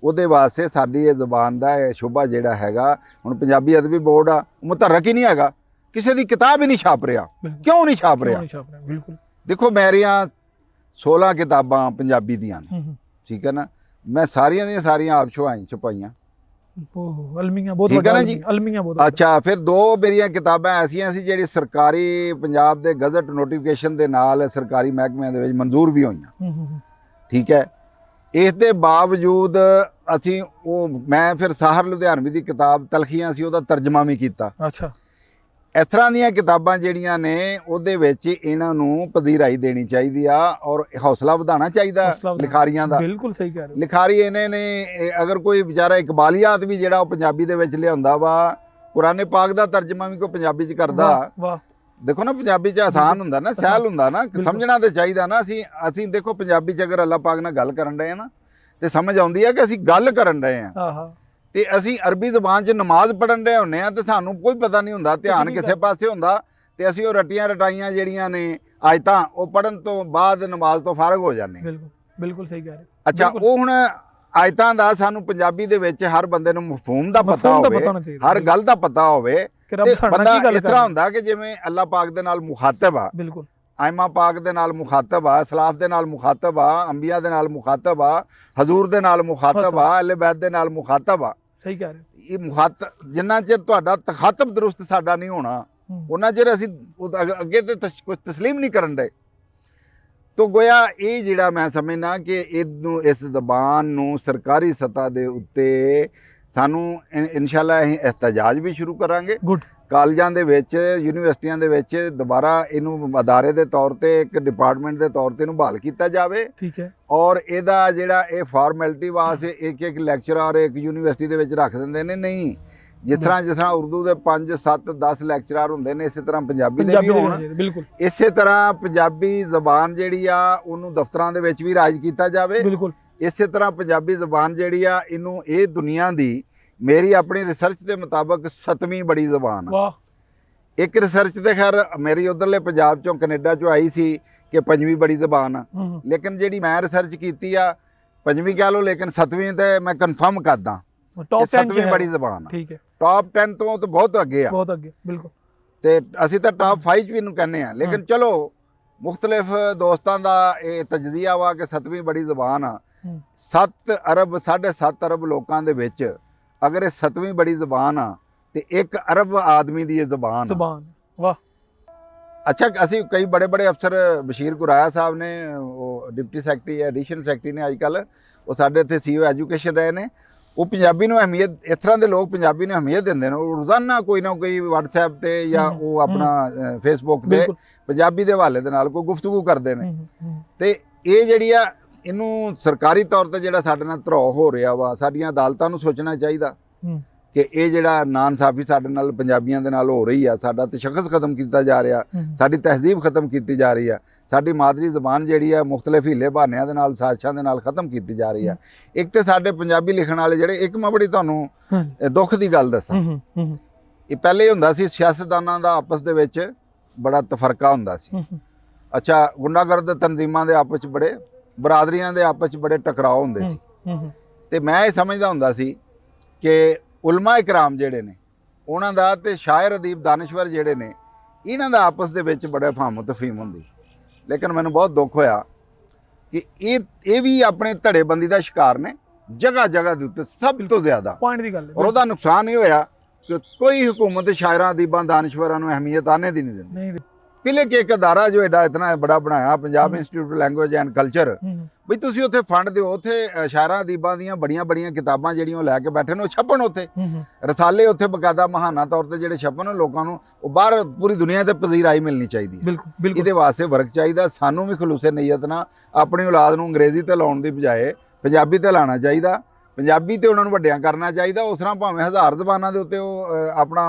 ਉਹਦੇ ਵਾਸਤੇ ਸਾਡੀ ਇਹ ਜ਼ੁਬਾਨ ਦਾ ਇਹ ਸ਼ੋਭਾ ਜਿਹੜਾ ਹੈਗਾ, ਹੁਣ ਪੰਜਾਬੀ ਅਦਬੀ ਬੋਰਡ ਆ ਉਹ ਮੁਤਹਰਕ ਹੀ ਨਹੀਂ ਹੈਗਾ, ਕਿਸੇ ਦੀ ਕਿਤਾਬ ਹੀ ਨਹੀਂ ਛਾਪ ਰਿਹਾ। ਬਿਲਕੁਲ। ਕਿਉਂ ਨਹੀਂ ਛਾਪ ਰਿਹਾ? ਨਹੀਂ ਛਾਪ ਰਿਹਾ, ਬਿਲਕੁਲ। ਦੇਖੋ ਮੇਰੀਆਂ 16 ਕਿਤਾਬਾਂ ਪੰਜਾਬੀ ਦੀਆਂ ਨੇ, ਠੀਕ ਹੈ ਨਾ, ਮੈਂ ਸਾਰੀਆਂ ਦੀਆਂ ਸਾਰੀਆਂ ਆਪ ਛਪਾਈਆਂ। ਉਹ ਅਲਮੀਆਂ ਬਹੁਤ ਠੀਕ ਹੈ ਨਾ ਵੱਡਾ ਜੀ। ਅਲਮੀਆਂ ਬਹੁਤ ਵੱਡਾ। ਅੱਛਾ, ਫਿਰ 2 ਮੇਰੀਆਂ ਕਿਤਾਬਾਂ ਐਸੀਆਂ ਸੀ ਜਿਹੜੀ ਸਰਕਾਰੀ ਪੰਜਾਬ ਦੇ ਗਜ਼ਟ ਨੋਟੀਫਿਕੇਸ਼ਨ ਦੇ ਨਾਲ ਸਰਕਾਰੀ ਮਹਿਕਮਿਆਂ ਦੇ ਵਿੱਚ ਮਨਜ਼ੂਰ ਵੀ ਹੋਈਆਂ। ਠੀਕ ਹੈ। ਇਸ ਦੇ ਬਾਵਜੂਦ ਅਸੀਂ ਮੈਂ ਫਿਰ ਸਾਹਰ ਲੁਧਿਆਣਵੀ ਦੀ ਕਿਤਾਬ ਤਲਖੀਆਂ ਸੀ, ਉਹਦਾ ਤਰਜਮਾ ਵੀ ਕੀਤਾ। ਅੱਛਾ। ਇਸ ਤਰ੍ਹਾਂ ਦੀਆਂ ਕਿਤਾਬਾਂ ਜਿਹੜੀਆਂ ਨੇ ਉਹਦੇ ਵਿੱਚ ਇਹਨਾਂ ਨੂੰ ਪਜ਼ੀਰਾਈ ਦੇਣੀ ਚਾਹੀਦੀ ਆ ਔਰ ਹੌਸਲਾ ਵਧਾਉਣਾ ਚਾਹੀਦਾ ਲਿਖਾਰੀਆਂ ਦਾ। ਬਿਲਕੁਲ ਸਹੀ ਕਹਿ ਰਹੇ ਹੋ। ਲਿਖਾਰੀ ਇਹਨੇ ਨੇ ਅਗਰ ਕੋਈ ਵਿਚਾਰਾ ਇਕਬਾਲੀਆਤ ਵੀ ਜਿਹੜਾ ਉਹ ਪੰਜਾਬੀ ਦੇ ਵਿੱਚ ਲਿਆਉਂਦਾ ਵਾ, ਕੁਰਾਨੇ ਪਾਕ ਦਾ ਤਰਜਮਾ ਵੀ ਕੋਈ ਪੰਜਾਬੀ 'ਚ ਕਰਦਾ। ਵਾਹ। ਦੇਖੋ ਨਾ ਪੰਜਾਬੀ 'ਚ ਆਸਾਨ ਹੁੰਦਾ ਨਾ, ਸਹਿਲ ਹੁੰਦਾ ਨਾ, ਸਮਝਣਾ ਤੇ ਚਾਹੀਦਾ ਨਾ। ਅਸੀਂ ਦੇਖੋ ਪੰਜਾਬੀ 'ਚ ਅਗਰ ਅੱਲਾਹ ਪਾਕ ਨਾਲ ਗੱਲ ਕਰਨ ਡਏ ਆ ਨਾ ਤੇ ਸਮਝ ਆਉਂਦੀ ਹੈ ਕਿ ਅਸੀਂ ਗੱਲ ਕਰਨ ਡਏ ਆ। ਆਹਾ। ਤੇ ਅਸੀਂ ਅਰਬੀ ਜ਼ੁਬਾਨ 'ਚ ਨਮਾਜ਼ ਪੜ੍ਹਨ ਡਏ ਹੁੰਦੇ ਆ ਤੇ ਸਾਨੂੰ ਕੋਈ ਪਤਾ ਨਹੀਂ ਹੁੰਦਾ, ਧਿਆਨ ਕਿਸੇ ਪਾਸੇ ਹੁੰਦਾ ਤੇ ਅਸੀਂ ਉਹ ਰਟੀਆਂ ਰਟਾਈਆਂ ਜਿਹੜੀਆਂ ਨੇ ਆਇਤਾਂ ਉਹ ਪੜ੍ਹਨ ਤੋਂ ਬਾਅਦ ਨਮਾਜ਼ ਤੋਂ ਫਾਰਗ ਹੋ ਜਾਂਦੇ। ਬਿਲਕੁਲ ਬਿਲਕੁਲ ਸਹੀ ਕਹਿ ਰਹੇ। ਅੱਛਾ, ਉਹ ਹੁਣ ਆਇਤਾਂ ਦਾ ਸਾਨੂੰ ਪੰਜਾਬੀ ਦੇ ਵਿੱਚ ਹਰ ਬੰਦੇ ਨੂੰ ਮਫਹੂਮ ਦਾ ਪਤਾ ਹੋਵੇ, ਹਰ ਗੱਲ ਦਾ ਪਤਾ ਹੋਵੇ। ਤੇ ਬੰਦਾ ਇਸ ਤਰ੍ਹਾਂ ਹੁੰਦਾ ਕਿ ਜਿਵੇਂ ਅੱਲਾਹ ਪਾਕ ਦੇ ਨਾਲ ਮੁਖਾਤਬ ਆ, ਬਿਲਕੁਲ ਆਇਮਾ ਪਾਕ ਦੇ ਨਾਲ ਮੁਖਾਤਬ ਆ, ਸਲਾਫ ਦੇ ਨਾਲ ਮੁਖਾਤਬ ਆ, ਅੰਬੀਆ ਦੇ ਨਾਲ ਮੁਖਾਤਬ ਆ, ਹਜ਼ੂਰ ਦੇ ਨਾਲ ਮੁਖਾਤਬ ਆ, ਅਹਿਲੇ ਬੈਤ ਦੇ ਨਾਲ ਮੁਖਾਤਬ ਆ। ਸਹੀ ਕਹਿ ਰਹੇ। ਇਹ ਮੁਖਾਤਬ ਜਿੰਨਾ ਚਿਰ ਤੁਹਾਡਾ ਤਖਾਤਬ ਦਰੁਸਤ ਸਾਡਾ ਨਹੀਂ ਹੋਣਾ, ਉਹਨਾਂ ਚਿਰ ਅਸੀਂ ਅੱਗੇ ਤੇ ਕੁਝ ਤਸਲੀਮ ਨਹੀਂ ਕਰਨ ਦੇ। ਤੋ ਗੋਇਆ ਇਹ ਜਿਹੜਾ ਮੈਂ ਸਮਝਣਾ ਕਿ ਇਹਨੂੰ ਇਸ ਜ਼ਬਾਨ ਨੂੰ ਸਰਕਾਰੀ ਸਤ੍ਹਾ ਦੇ ਉੱਤੇ ਸਾਨੂੰ ਇਨਸ਼ਾਅੱਲਾ ਅਸੀਂ ਇhtਜਾਜ ਵੀ ਸ਼ੁਰੂ ਕਰਾਂਗੇ। ਗੁੱਡ। ਕਾਲਜਾਂ ਦੇ ਵਿੱਚ, ਯੂਨੀਵਰਸਿਟੀਆਂ ਦੇ ਵਿੱਚ ਦੁਬਾਰਾ ਇਹਨੂੰ ਅਦਾਰੇ ਦੇ ਤੌਰ ਤੇ ਇੱਕ ਡਿਪਾਰਟਮੈਂਟ ਦੇ ਤੌਰ ਤੇ ਇਹਨੂੰ ਬਹਾਲ ਕੀਤਾ ਜਾਵੇ। ਠੀਕ ਹੈ। ਔਰ ਇਹਦਾ ਜਿਹੜਾ ਇਹ ਫਾਰਮੈਲਿਟੀ ਵਾਸਤੇ ਇੱਕ ਲੈਕਚਰਰ ਇੱਕ ਯੂਨੀਵਰਸਿਟੀ ਦੇ ਵਿੱਚ ਰੱਖ ਦਿੰਦੇ ਨੇ, ਨਹੀਂ, ਜਿਸ ਤਰ੍ਹਾਂ ਉਰਦੂ ਦੇ 5 7 10 ਲੈਕਚਰਰ ਹੁੰਦੇ ਨੇ, ਇਸੇ ਤਰ੍ਹਾਂ ਪੰਜਾਬੀ ਦੇ ਵੀ ਹੋਣ। ਬਿਲਕੁਲ। ਇਸੇ ਤਰ੍ਹਾਂ ਪੰਜਾਬੀ ਜ਼ਬਾਨ ਜਿਹੜੀ ਆ ਉਹਨੂੰ ਦਫ਼ਤਰਾਂ ਦੇ ਵਿੱਚ ਵੀ ਰਾਜ ਕੀਤਾ ਜਾਵੇ। ਬਿਲਕੁਲ। ਇਸੇ ਤਰ੍ਹਾਂ ਪੰਜਾਬੀ ਜ਼ਬਾਨ ਜਿਹੜੀ ਆ ਇਹਨੂੰ ਇਹ ਦੁਨੀਆ ਦੀ, ਮੇਰੀ ਆਪਣੀ ਰਿਸਰਚ ਦੇ ਮੁਤਾਬਕ 7ਵੀਂ ਬੜੀ ਜ਼ਬਾਨ ਆ। ਵਾਹ। ਇੱਕ ਰਿਸਰਚ ਤੇ ਖੈਰ ਮੇਰੀ ਉਧਰਲੇ ਪੰਜਾਬ ਚੋਂ ਕੈਨੇਡਾ ਚੋਂ ਆਈ ਸੀ ਕਿ 5ਵੀਂ ਬੜੀ ਜ਼ਬਾਨ ਆ, ਲੇਕਿਨ ਜਿਹੜੀ ਮੈਂ ਰਿਸਰਚ ਕੀਤੀ ਆ 5ਵੀਂ ਕਹਿ ਲਓ, ਲੇਕਿਨ 7ਵੀਂ ਤੇ ਮੈਂ ਕਨਫਰਮ ਕਰਦਾ ਟੌਪ 7ਵੀਂ ਬੜੀ ਜ਼ਬਾਨ ਆ। ਠੀਕ ਹੈ। ਟੌਪ 10 ਤੋਂ ਤਾਂ ਬਹੁਤ ਅੱਗੇ ਆ, ਬਹੁਤ ਅੱਗੇ। ਬਿਲਕੁਲ। ਤੇ ਅਸੀਂ ਤਾਂ ਟੌਪ 5 ਵੀ ਇਹਨੂੰ ਕਹਿੰਦੇ ਆ, ਲੇਕਿਨ ਚਲੋ ਮੁਖਤਲਿਫ ਦੋਸਤਾਂ ਦਾ ਇਹ ਤਜਜ਼ੀਆ ਵਾ ਕਿ 7ਵੀਂ ਬੜੀ ਜ਼ਬਾਨ ਆ। 7 ਅਰਬ 7.5 ਅਰਬ ਲੋਕਾਂ ਦੇ ਵਿੱਚ ਅਗਰ ਇਹ 7ਵੀਂ ਬੜੀ ਜ਼ਬਾਨ ਆ ਤੇ 1 ਅਰਬ ਆਦਮੀ ਦੀ ਇਹ ਜ਼ਬਾਨ। ਵਾਹ। ਅੱਛਾ, ਅਸੀਂ ਕਈ ਬੜੇ ਬੜੇ ਅਫਸਰ, ਬਸ਼ੀਰ ਕੁਰਾਇਆ ਸਾਹਿਬ ਨੇ, ਉਹ ਡਿਪਟੀ ਸੈਕਟਰੀ ਹੈ, ਐਡੀਸ਼ਨਲ ਸੈਕਟਰੀ ਨੇ ਅੱਜ ਕੱਲ੍ਹ, ਉਹ ਸਾਡੇ ਇੱਥੇ CEO ਐਜੂਕੇਸ਼ਨ ਰਹੇ ਨੇ। ਉਹ ਪੰਜਾਬੀ ਨੂੰ ਅਹਿਮੀਅਤ, ਇਸ ਤਰ੍ਹਾਂ ਦੇ ਲੋਕ ਪੰਜਾਬੀ ਨੂੰ ਅਹਿਮੀਅਤ ਦਿੰਦੇ ਨੇ। ਉਹ ਰੋਜ਼ਾਨਾ ਕੋਈ ਨਾ ਕੋਈ WhatsApp ਤੇ ਜਾਂ ਉਹ ਆਪਣਾ Facebook ਤੇ ਪੰਜਾਬੀ ਦੇ ਹਵਾਲੇ ਦੇ ਨਾਲ ਕੋਈ ਗੁਫ਼ਤਗੂ ਕਰਦੇ ਨੇ। ਤੇ ਇਹ ਜਿਹੜੀ ਆ ਇਹਨੂੰ ਸਰਕਾਰੀ ਤੌਰ ਤੇ ਜਿਹੜਾ ਸਾਡੇ ਨਾਲ ਧਰੋਹ ਹੋ ਰਿਹਾ ਵਾ, ਸਾਡੀਆਂ ਅਦਾਲਤਾਂ ਨੂੰ ਸੋਚਣਾ ਚਾਹੀਦਾ ਕਿ ਇਹ ਜਿਹੜਾ ਨਾਇਨਸਾਫੀ ਸਾਡੇ ਨਾਲ ਪੰਜਾਬੀਆਂ ਦੇ ਨਾਲ ਹੋ ਰਹੀ ਆ, ਸਾਡਾ ਤਸ਼ੱਖੁਸ ਖਤਮ ਕੀਤਾ ਜਾ ਰਿਹਾ, ਸਾਡੀ ਤਹਿਜ਼ੀਬ ਖਤਮ ਕੀਤੀ ਜਾ ਰਹੀ ਆ, ਸਾਡੀ ਮਾਦਰੀ ਜ਼ਬਾਨ ਜਿਹੜੀ ਆ ਮੁਖਤਲਿਫ ਹੀਲੇ ਬਹਾਨਿਆਂ ਦੇ ਨਾਲ, ਸਾਜ਼ਿਸ਼ਾਂ ਦੇ ਨਾਲ ਖਤਮ ਕੀਤੀ ਜਾ ਰਹੀ ਆ। ਇੱਕ ਤੇ ਸਾਡੇ ਪੰਜਾਬੀ ਲਿਖਣ ਵਾਲੇ ਜਿਹੜੇ, ਇੱਕ ਮੈਂ ਬੜੀ ਤੁਹਾਨੂੰ ਦੁੱਖ ਦੀ ਗੱਲ ਦੱਸਾਂ, ਇਹ ਪਹਿਲੇ ਹੁੰਦਾ ਸੀ ਸਿਆਸਤਦਾਨਾਂ ਦਾ ਆਪਸ ਦੇ ਵਿੱਚ ਬੜਾ ਤਫਰਕਾ ਹੁੰਦਾ ਸੀ। ਅੱਛਾ, ਗੁੰਡਾਗਰਦ ਤਨਜ਼ੀਮਾਂ ਦੇ ਆਪਸ 'ਚ ਬੜੇ, ਬਰਾਦਰੀਆਂ ਦੇ ਆਪਸ 'ਚ ਬੜੇ ਟਕਰਾਅ ਹੁੰਦੇ ਸੀ। ਤੇ ਮੈਂ ਇਹ ਸਮਝਦਾ ਹੁੰਦਾ ਸੀ ਕਿ ਉਲਮਾ ਇਕਰਾਮ ਜਿਹੜੇ ਨੇ ਉਹਨਾਂ ਦਾ ਤੇ ਸ਼ਾਇਰ ਅਦੀਬ ਦਾਨਿਸ਼ਵਰ ਜਿਹੜੇ ਨੇ ਇਹਨਾਂ ਦਾ ਆਪਸ ਦੇ ਵਿੱਚ ਬੜਾ ਫਹਮ ਤਫਹੀਮ ਹੁੰਦੀ। ਲੇਕਿਨ ਮੈਨੂੰ ਬਹੁਤ ਦੁੱਖ ਹੋਇਆ ਕਿ ਇਹ ਵੀ ਆਪਣੇ ਧੜੇਬੰਦੀ ਦਾ ਸ਼ਿਕਾਰ ਨੇ ਜਗ੍ਹਾ ਜਗ੍ਹਾ ਦੇ ਉੱਤੇ, ਸਭ ਤੋਂ ਜ਼ਿਆਦਾ ਪੁਆਇੰਟ ਦੀ ਗੱਲ। ਔਰ ਉਹਦਾ ਨੁਕਸਾਨ ਇਹ ਹੋਇਆ ਕਿ ਕੋਈ ਹੁਕੂਮਤ ਸ਼ਾਇਰਾਂ ਅਦੀਬਾਂ ਦਾਨਿਸ਼ਵਰਾਂ ਨੂੰ ਅਹਿਮੀਅਤ ਆਨੇ ਦੀ ਨਹੀਂ ਦਿੰਦੀ। ਪਿਲੇ ਕਿ ਇੱਕ ਅਦਾਰਾ ਜੋ ਐਡਾ ਇਤਨਾ ਬੜਾ ਬਣਾਇਆ, Punjab institute of language and culture, ਬਈ ਤੁਸੀਂ ਉੱਥੇ ਫੰਡ ਦਿਓ, ਉੱਥੇ ਸ਼ਾਇਰਾਂ ਅਦੀਬਾਂ ਦੀਆਂ ਬੜੀਆਂ ਬੜੀਆਂ ਕਿਤਾਬਾਂ ਜਿਹੜੀਆਂ ਉਹ ਲੈ ਕੇ ਬੈਠੇ ਨੇ, ਉਹ ਛਪਣ ਉੱਥੇ ਰਸਾਲੇ, ਉੱਥੇ ਬਕਾਇਦਾ ਮਹਾਨਾ ਤੌਰ ਤੇ ਜਿਹੜੇ ਛਪਣ, ਲੋਕਾਂ ਨੂੰ ਉਹ ਬਾਹਰ ਪੂਰੀ ਦੁਨੀਆ ਤੇ ਪਜ਼ੀਰਾਈ ਮਿਲਣੀ ਚਾਹੀਦੀ ਹੈ। ਇਹਦੇ ਵਾਸਤੇ ਵਰਕ ਚਾਹੀਦਾ। ਸਾਨੂੰ ਵੀ ਖਲੂਸੇ ਨੀਅਤ ਨਾਲ ਆਪਣੀ ਔਲਾਦ ਨੂੰ ਅੰਗਰੇਜ਼ੀ ਤੇ ਲਾਉਣ ਦੀ ਬਜਾਏ ਪੰਜਾਬੀ ਤੇ ਲਾਉਣਾ ਚਾਹੀਦਾ। ਪੰਜਾਬੀ ਤੇ ਉਹਨਾਂ ਨੂੰ ਵੱਡਿਆਂ ਕਰਨਾ ਚਾਹੀਦਾ। ਉਸ ਤਰ੍ਹਾਂ ਭਾਵੇਂ 1000 ਜ਼ਬਾਨਾਂ ਦੇ ਉੱਤੇ ਉਹ ਆਪਣਾ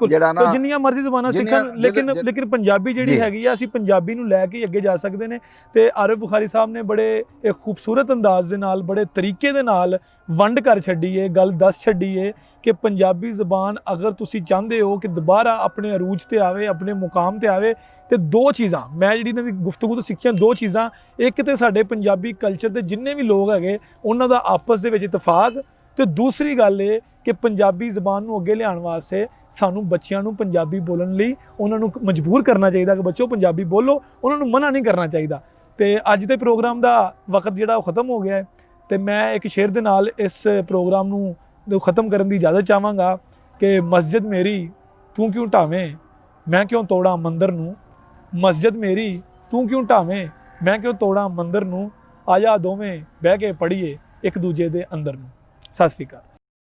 ਜਿਹੜਾ ਨਾ ਜਿੰਨੀਆਂ ਮਰਜ਼ੀ ਜ਼ਬਾਨਾਂ ਸਿੱਖਣ, ਲੇਕਿਨ ਪੰਜਾਬੀ ਜਿਹੜੀ ਹੈਗੀ ਆ, ਅਸੀਂ ਪੰਜਾਬੀ ਨੂੰ ਲੈ ਕੇ ਅੱਗੇ ਜਾ ਸਕਦੇ ਨੇ। ਤੇ ਆਰਿਫ ਬੁਖਾਰੀ ਸਾਹਿਬ ਨੇ ਬੜੇ ਇੱਕ ਖੂਬਸੂਰਤ ਅੰਦਾਜ਼ ਦੇ ਨਾਲ, ਬੜੇ ਤਰੀਕੇ ਦੇ ਨਾਲ ਵੰਡ ਕਰ ਛੱਡੀ ਏ, ਗੱਲ ਦੱਸ ਛੱਡੀ ਏ ਕਿ ਪੰਜਾਬੀ ਜ਼ਬਾਨ ਅਗਰ ਤੁਸੀਂ ਚਾਹੁੰਦੇ ਹੋ ਕਿ ਦੁਬਾਰਾ ਆਪਣੇ ਅਰੂਜ ਤੇ ਆਵੇ, ਆਪਣੇ ਮੁਕਾਮ ਤੇ ਆਵੇ, ਤੇ ਦੋ ਚੀਜ਼ਾਂ ਮੈਂ ਜਿਹੜੀ ਇਹਨਾਂ ਦੀ ਗੁਫ਼ਤਗੂ ਤੋਂ ਸਿੱਖੀਆਂ, ਦੋ ਚੀਜ਼ਾਂ। ਇੱਕ ਤੇ ਸਾਡੇ ਪੰਜਾਬੀ ਕਲਚਰ ਦੇ ਜਿੰਨੇ ਵੀ ਲੋਕ ਹੈਗੇ ਉਹਨਾਂ ਦਾ ਆਪਸ ਦੇ ਵਿੱਚ ਇਤਫਾਕ, ਤੇ ਦੂਸਰੀ ਗੱਲ ਇਹ ਕਿ ਪੰਜਾਬੀ ਜ਼ਬਾਨ ਨੂੰ ਅੱਗੇ ਲਿਆਉਣ ਵਾਸਤੇ ਸਾਨੂੰ ਬੱਚਿਆਂ ਨੂੰ ਪੰਜਾਬੀ ਬੋਲਣ ਲਈ ਉਹਨਾਂ ਨੂੰ ਮਜਬੂਰ ਕਰਨਾ ਚਾਹੀਦਾ ਕਿ ਬੱਚੋ ਪੰਜਾਬੀ ਬੋਲੋ, ਉਹਨਾਂ ਨੂੰ ਮਨਾ ਨਹੀਂ ਕਰਨਾ ਚਾਹੀਦਾ। ਤੇ ਅੱਜ ਦੇ ਪ੍ਰੋਗਰਾਮ ਦਾ ਵਕਤ ਜਿਹੜਾ ਉਹ ਖਤਮ ਹੋ ਗਿਆ ਹੈ, ਤੇ ਮੈਂ ਇੱਕ ਸ਼ੇਰ ਦੇ ਨਾਲ ਇਸ ਪ੍ਰੋਗਰਾਮ ਨੂੰ ਖਤਮ ਕਰਨ ਦੀ ਇਜਾਜ਼ਤ ਚਾਹਾਂਗਾ ਕਿ ਮਸਜਿਦ ਮੇਰੀ ਤੂੰ ਕਿਉਂ ਢਾਵੇਂ, ਮੈਂ ਕਿਉਂ ਤੋੜਾਂ ਮੰਦਰ ਨੂੰ। ਮਸਜਿਦ ਮੇਰੀ ਤੂੰ ਕਿਉਂ ਢਾਵੇਂ, ਮੈਂ ਕਿਉਂ ਤੋੜਾਂ ਮੰਦਰ ਨੂੰ। ਆਜਾ ਦੋਵੇਂ ਬਹਿ ਕੇ ਪੜ੍ਹੀਏ ਇੱਕ ਦੂਜੇ ਦੇ ਅੰਦਰ ਨੂੰ। ਸਤਿ ਸ਼੍ਰੀ ਅਕਾਲ।